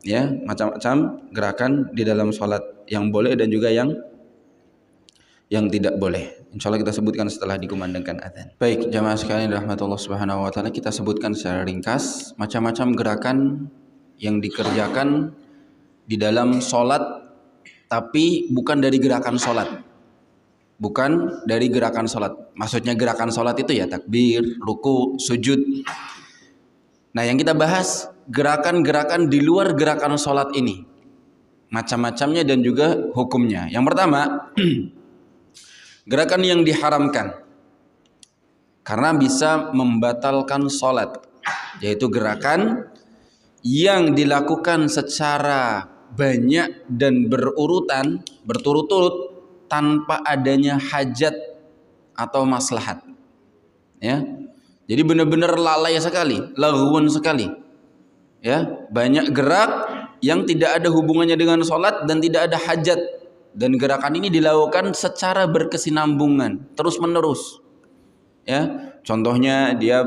ya, macam-macam gerakan di dalam sholat yang boleh dan juga yang tidak boleh. Insya Allah kita sebutkan setelah dikumandangkan adzan. Baik, jamaah sekalian rahmatullah subhanahu wa ta'ala, kita sebutkan secara ringkas macam-macam gerakan yang dikerjakan di dalam sholat, tapi bukan dari gerakan sholat. Bukan dari gerakan sholat. Maksudnya gerakan sholat itu ya takbir, ruku, sujud. Nah, yang kita bahas gerakan-gerakan di luar gerakan sholat ini, macam-macamnya dan juga hukumnya. Yang pertama, gerakan yang diharamkan karena bisa membatalkan sholat, yaitu gerakan yang dilakukan secara banyak dan berurutan, berturut-turut, tanpa adanya hajat atau maslahat, ya. Jadi benar-benar lalai sekali, laghun sekali, ya. Banyak gerak yang tidak ada hubungannya dengan sholat dan tidak ada hajat, dan gerakan ini dilakukan secara berkesinambungan, terus menerus, ya. Contohnya dia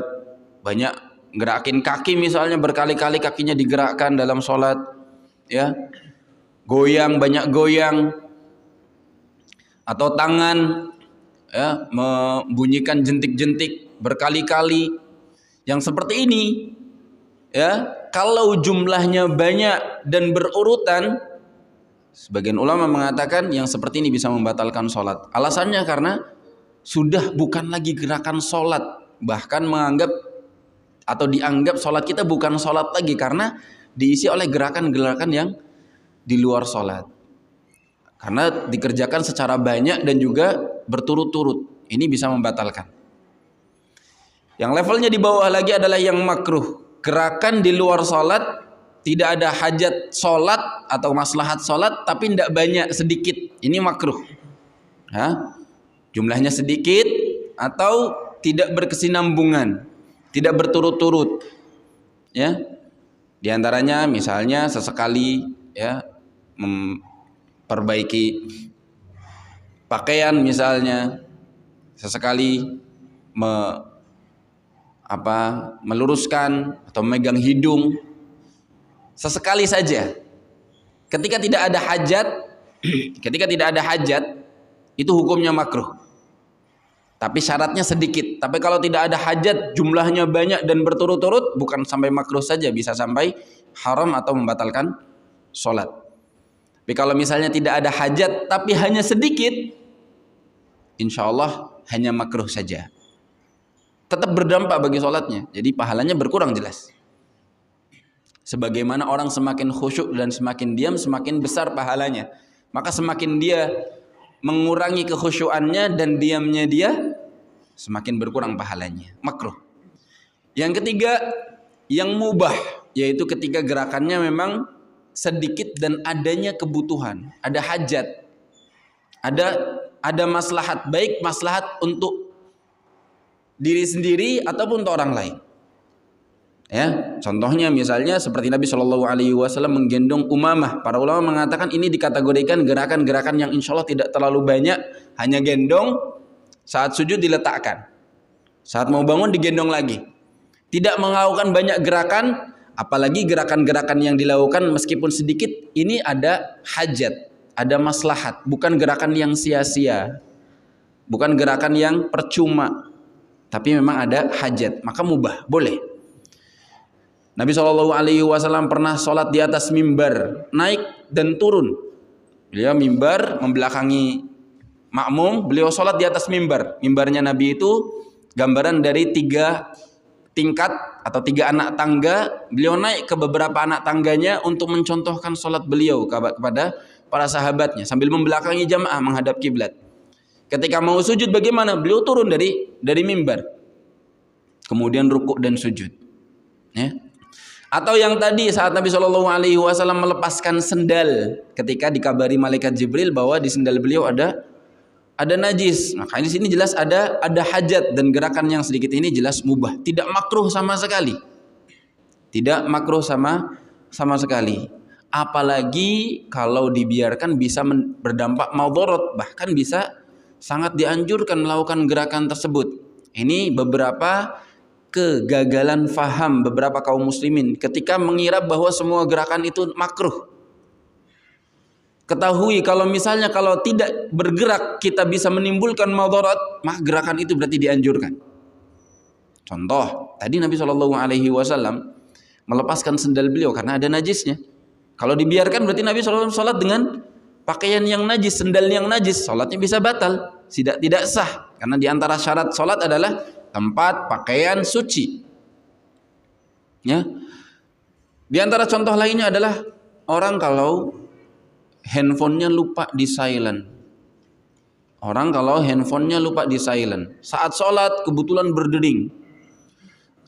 banyak gerakin kaki, misalnya berkali-kali kakinya digerakkan dalam sholat, ya. Goyang, banyak goyang. Atau tangan, ya, membunyikan jentik-jentik berkali-kali. Yang seperti ini, ya, kalau jumlahnya banyak dan berurutan, sebagian ulama mengatakan yang seperti ini bisa membatalkan sholat. Alasannya karena sudah bukan lagi gerakan sholat, bahkan menganggap atau dianggap sholat kita bukan sholat lagi karena diisi oleh gerakan-gerakan yang di luar sholat. Karena dikerjakan secara banyak dan juga berturut-turut. Ini bisa membatalkan. Yang levelnya di bawah lagi adalah yang makruh. Gerakan di luar sholat, tidak ada hajat sholat atau maslahat sholat, tapi tidak banyak, sedikit. Ini makruh. Ya? Jumlahnya sedikit atau tidak berkesinambungan, tidak berturut-turut. Ya? Di antaranya misalnya sesekali, ya, perbaiki pakaian misalnya, sesekali meluruskan atau memegang hidung, sesekali saja. Ketika tidak ada hajat, itu hukumnya makruh. Tapi syaratnya sedikit. Tapi kalau tidak ada hajat, jumlahnya banyak dan berturut-turut, bukan sampai makruh saja, bisa sampai haram atau membatalkan sholat. Tapi kalau misalnya tidak ada hajat tapi hanya sedikit, insya Allah hanya makruh saja. Tetap berdampak bagi sholatnya, jadi pahalanya berkurang jelas. Sebagaimana orang semakin khusyuk dan semakin diam, semakin besar pahalanya. Maka semakin dia mengurangi kekhusyuannya dan diamnya dia, semakin berkurang pahalanya. Makruh. Yang ketiga, yang mubah, yaitu ketika gerakannya memang sedikit dan adanya kebutuhan, ada hajat, ada maslahat, baik maslahat untuk diri sendiri ataupun untuk orang lain. Ya, contohnya misalnya seperti Nabi Shallallahu Alaihi Wasallam menggendong Umamah. Para ulama mengatakan ini dikategorikan gerakan-gerakan yang insya Allah tidak terlalu banyak, hanya gendong, saat sujud diletakkan, saat mau bangun digendong lagi. Tidak melakukan banyak gerakan, apalagi gerakan-gerakan yang dilakukan meskipun sedikit, ini ada hajat, ada maslahat, bukan gerakan yang sia-sia, bukan gerakan yang percuma, tapi memang ada hajat, maka mubah, boleh. Nabi SAW pernah sholat di atas mimbar, naik dan turun. Beliau mimbar membelakangi makmum, beliau sholat di atas mimbar. Mimbarnya Nabi itu gambaran dari 3 tingkat atau 3 anak tangga. Beliau naik ke beberapa anak tangganya untuk mencontohkan sholat beliau kepada para sahabatnya sambil membelakangi jamaah menghadap kiblat. Ketika mau sujud bagaimana? Beliau turun dari mimbar, kemudian rukuk dan sujud. Ya. Atau yang tadi saat Nabi SAW melepaskan sendal ketika dikabari malaikat Jibril bahwa di sendal beliau ada najis. Maka di sini jelas ada hajat, dan gerakan yang sedikit ini jelas mubah, tidak makruh sama sekali. Tidak makruh sama sekali. Apalagi kalau dibiarkan bisa berdampak madarat, bahkan bisa sangat dianjurkan melakukan gerakan tersebut. Ini beberapa kegagalan faham beberapa kaum muslimin ketika mengira bahwa semua gerakan itu makruh. Ketahui kalau misalnya kalau tidak bergerak kita bisa menimbulkan madarat, maka gerakan itu berarti dianjurkan. Contoh, tadi Nabi SAW melepaskan sendal beliau karena ada najisnya. Kalau dibiarkan berarti Nabi SAW sholat dengan pakaian yang najis, sendal yang najis, sholatnya bisa batal, tidak sah. Karena diantara syarat sholat adalah tempat pakaian suci. Ya. Di antara contoh lainnya adalah orang kalau handphonenya lupa di silent. Orang kalau handphonenya lupa di silent, saat sholat kebetulan berdering,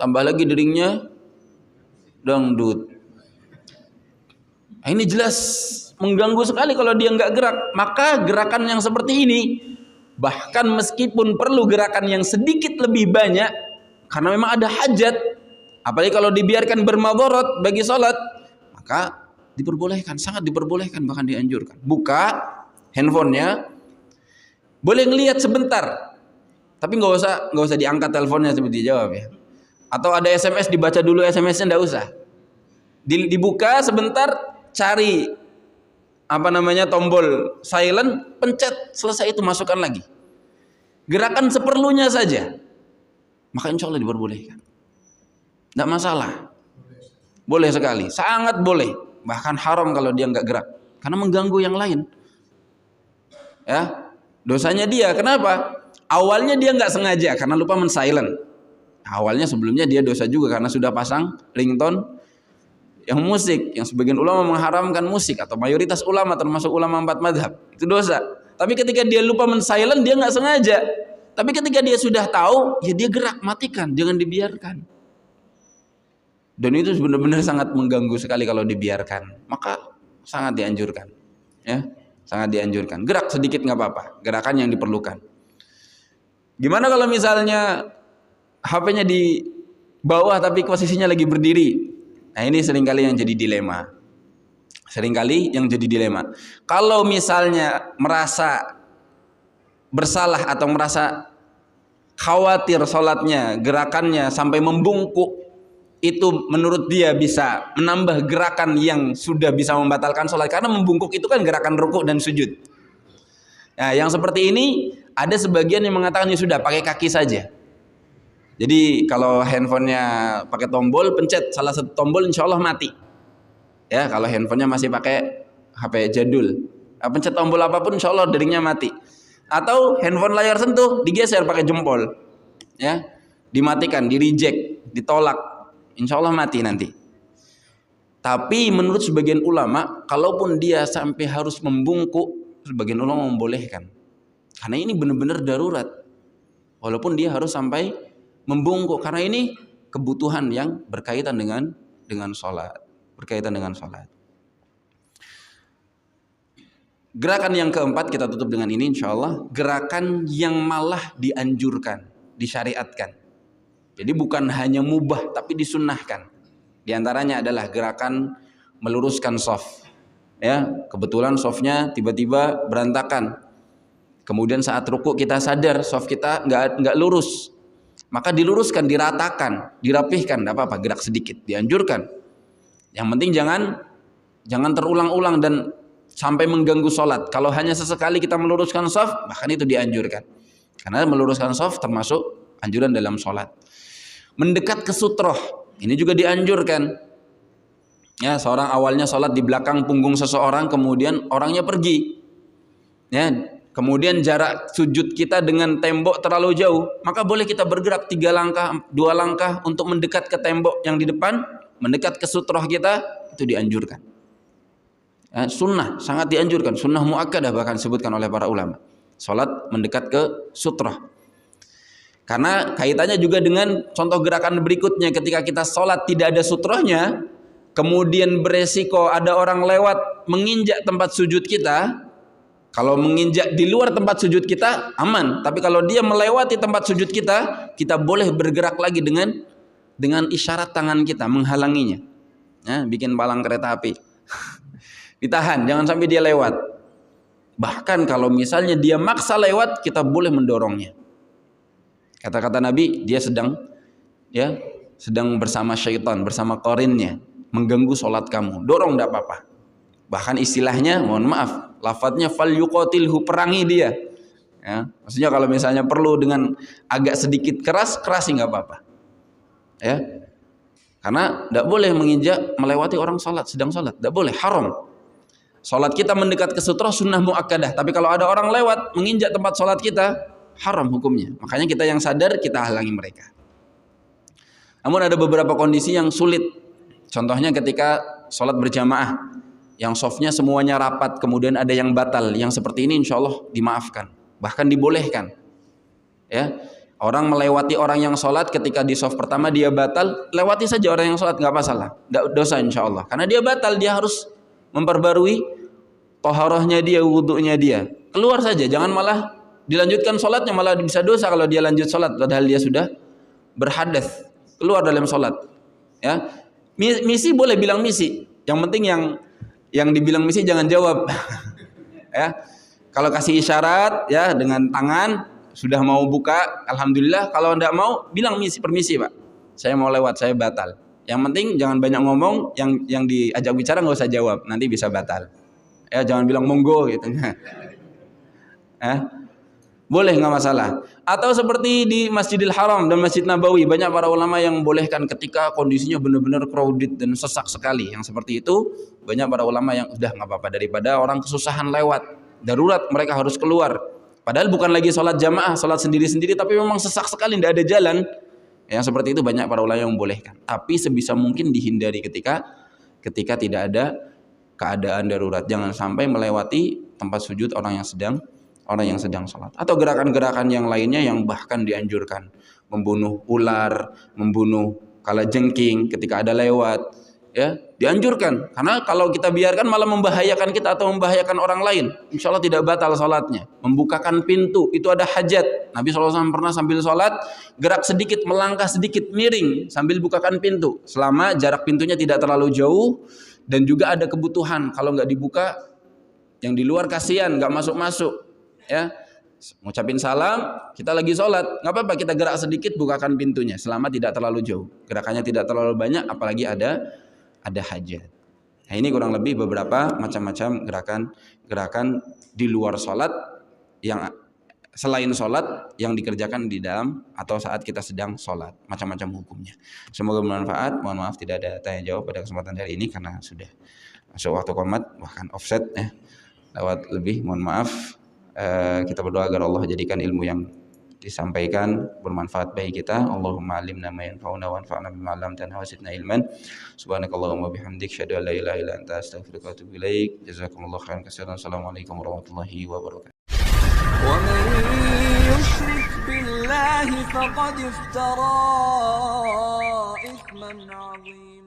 tambah lagi deringnya dangdut. Nah, ini jelas mengganggu sekali kalau dia nggak gerak. Maka gerakan yang seperti ini, bahkan meskipun perlu gerakan yang sedikit lebih banyak, karena memang ada hajat, apalagi kalau dibiarkan bermadarat bagi sholat, maka diperbolehkan, sangat diperbolehkan, bahkan dianjurkan. Buka handphonenya, boleh ngelihat sebentar, tapi nggak usah diangkat teleponnya seperti dijawab ya. Atau ada SMS dibaca dulu SMS-nya, nggak usah. Dibuka sebentar, cari tombol silent, pencet, selesai, itu masukkan lagi. Gerakan seperlunya saja, maka insya Allah diperbolehkan, tidak masalah, boleh sekali, sangat boleh. Bahkan haram kalau dia nggak gerak, karena mengganggu yang lain. Ya, dosanya dia. Kenapa? Awalnya dia nggak sengaja karena lupa men-silent. Awalnya sebelumnya dia dosa juga karena sudah pasang ringtone yang musik, yang sebagian ulama mengharamkan musik, atau mayoritas ulama termasuk ulama 4 madhab, itu dosa. Tapi ketika dia lupa men-silent, dia nggak sengaja. Tapi ketika dia sudah tahu, ya dia gerak, matikan, jangan dibiarkan. Dan itu benar-benar sangat mengganggu sekali kalau dibiarkan. Maka sangat dianjurkan, ya, sangat dianjurkan. Gerak sedikit nggak apa-apa, gerakan yang diperlukan. Gimana kalau misalnya HP-nya di bawah tapi posisinya lagi berdiri? Nah, ini seringkali yang jadi dilema. Kalau misalnya merasa bersalah atau merasa khawatir sholatnya, gerakannya sampai membungkuk, itu menurut dia bisa menambah gerakan yang sudah bisa membatalkan sholat. Karena membungkuk itu kan gerakan rukuk dan sujud. Nah, yang seperti ini ada sebagian yang mengatakan ya sudah, pakai kaki saja. Jadi kalau handphonenya pakai tombol, pencet salah satu tombol, insya Allah mati. Ya, kalau handphonenya masih pakai HP jadul, pencet tombol apapun, insya Allah deringnya mati. Atau handphone layar sentuh digeser pakai jempol, ya, dimatikan, di reject, ditolak, insya Allah mati nanti. Tapi menurut sebagian ulama, kalaupun dia sampai harus membungkuk, sebagian ulama membolehkan, karena ini benar-benar darurat. Walaupun dia harus sampai membungkuk, karena ini kebutuhan yang berkaitan dengan sholat, berkaitan dengan sholat. Gerakan yang keempat kita tutup dengan ini insya Allah, gerakan yang malah dianjurkan, disyariatkan. Jadi bukan hanya mubah tapi disunnahkan. Di antaranya adalah gerakan meluruskan shaf. Ya, kebetulan shafnya tiba-tiba berantakan. Kemudian saat rukuk kita sadar shaf kita nggak lurus. Maka diluruskan, diratakan, dirapihkan, tidak apa-apa, gerak sedikit, dianjurkan. Yang penting jangan terulang-ulang dan sampai mengganggu sholat. Kalau hanya sesekali kita meluruskan shaf, bahkan itu dianjurkan. Karena meluruskan shaf termasuk anjuran dalam sholat. Mendekat ke sutroh, ini juga dianjurkan. Ya, seorang awalnya sholat di belakang punggung seseorang, kemudian orangnya pergi. Ya, kemudian jarak sujud kita dengan tembok terlalu jauh, maka boleh kita bergerak 3 langkah, 2 langkah untuk mendekat ke tembok yang di depan, mendekat ke sutroh kita, itu dianjurkan. Ya, sunnah, sangat dianjurkan, sunnah muakkadah bahkan disebutkan oleh para ulama. Salat mendekat ke sutroh. Karena kaitannya juga dengan contoh gerakan berikutnya, ketika kita salat tidak ada sutrohnya, kemudian beresiko ada orang lewat menginjak tempat sujud kita. Kalau menginjak di luar tempat sujud kita aman, tapi kalau dia melewati tempat sujud kita, kita boleh bergerak lagi dengan isyarat tangan kita menghalanginya. Ya, bikin palang kereta api. Ditahan, jangan sampai dia lewat. Bahkan kalau misalnya dia maksa lewat, kita boleh mendorongnya. Kata-kata Nabi, dia sedang bersama syaitan, bersama korinnya, mengganggu sholat kamu. Dorong, tidak apa-apa. Bahkan istilahnya, mohon maaf, lafadznya fal yuqatilhu, perangi dia. Ya, maksudnya kalau misalnya perlu dengan agak sedikit keras nggak apa-apa. Ya, karena tidak boleh menginjak melewati orang sholat, sedang sholat, tidak boleh, haram. Sholat kita mendekat ke sutroh sunnah muakkadah, tapi kalau ada orang lewat menginjak tempat sholat kita, haram hukumnya. Makanya kita yang sadar, kita halangi mereka. Namun ada beberapa kondisi yang sulit. Contohnya ketika sholat berjamaah, yang softnya semuanya rapat, kemudian ada yang batal, yang seperti ini insya Allah dimaafkan, bahkan dibolehkan. Ya, orang melewati orang yang sholat ketika di soft pertama dia batal, lewati saja orang yang sholat, nggak masalah, nggak dosa insya Allah. Karena dia batal, dia harus memperbarui toharohnya dia, wudhunya dia. Keluar saja, jangan malah dilanjutkan sholatnya, malah bisa dosa kalau dia lanjut sholat, padahal dia sudah berhadas, keluar dalam sholat. Ya, misi boleh bilang misi, yang penting yang dibilang misi jangan jawab. Ya, kalau kasih isyarat ya dengan tangan sudah mau buka, alhamdulillah. Kalau tidak mau, bilang misi, permisi pak, saya mau lewat, saya batal. Yang penting jangan banyak ngomong, yang diajak bicara nggak usah jawab, nanti bisa batal. Ya, jangan bilang monggo gitu. Boleh, nggak masalah. Atau seperti di Masjidil Haram dan Masjid Nabawi, banyak para ulama yang bolehkan ketika kondisinya benar-benar crowded dan sesak sekali. Yang seperti itu banyak para ulama yang udah nggak apa-apa, daripada orang kesusahan lewat, darurat mereka harus keluar. Padahal bukan lagi sholat jamaah, sholat sendiri-sendiri, tapi memang sesak sekali, tidak ada jalan. Yang seperti itu banyak para ulama yang membolehkan. Tapi sebisa mungkin dihindari ketika tidak ada keadaan darurat. Jangan sampai melewati tempat sujud orang yang sedang sholat. Atau gerakan-gerakan yang lainnya yang bahkan dianjurkan, membunuh ular, membunuh kalajengking ketika ada lewat, ya dianjurkan. Karena kalau kita biarkan malah membahayakan kita atau membahayakan orang lain. Insya Allah tidak batal sholatnya. Membukakan pintu, itu ada hajat. Nabi SAW pernah sambil sholat gerak sedikit, melangkah sedikit, miring sambil bukakan pintu, selama jarak pintunya tidak terlalu jauh. Dan juga ada kebutuhan, kalau nggak dibuka yang di luar kasihan, nggak masuk-masuk. Ya, ngucapin salam, kita lagi sholat, nggak apa-apa, kita gerak sedikit, bukakan pintunya selama tidak terlalu jauh, gerakannya tidak terlalu banyak, apalagi ada hajat. Nah, ini kurang lebih beberapa macam-macam gerakan di luar sholat, yang selain sholat yang dikerjakan di dalam atau saat kita sedang sholat, macam-macam hukumnya. Semoga bermanfaat. Mohon maaf tidak ada tanya jawab pada kesempatan hari ini karena sudah masuk waktu qomat, bahkan offset ya, lewat lebih, mohon maaf. Kita berdoa agar Allah jadikan ilmu yang disampaikan bermanfaat bagi kita. Allahumma alimna ma yanfa'una wanfa'na bima 'allamtana wa zidna ilman. Subhanakallahumma bihamdik asyhadu an la ilaha illa anta astaghfiruka wa atubu ilaik. Jazakumullahu khairan katsiran. Assalamualaikum warahmatullahi wabarakatuh. ومن يشرك بالله فقد افترى إثما عظيما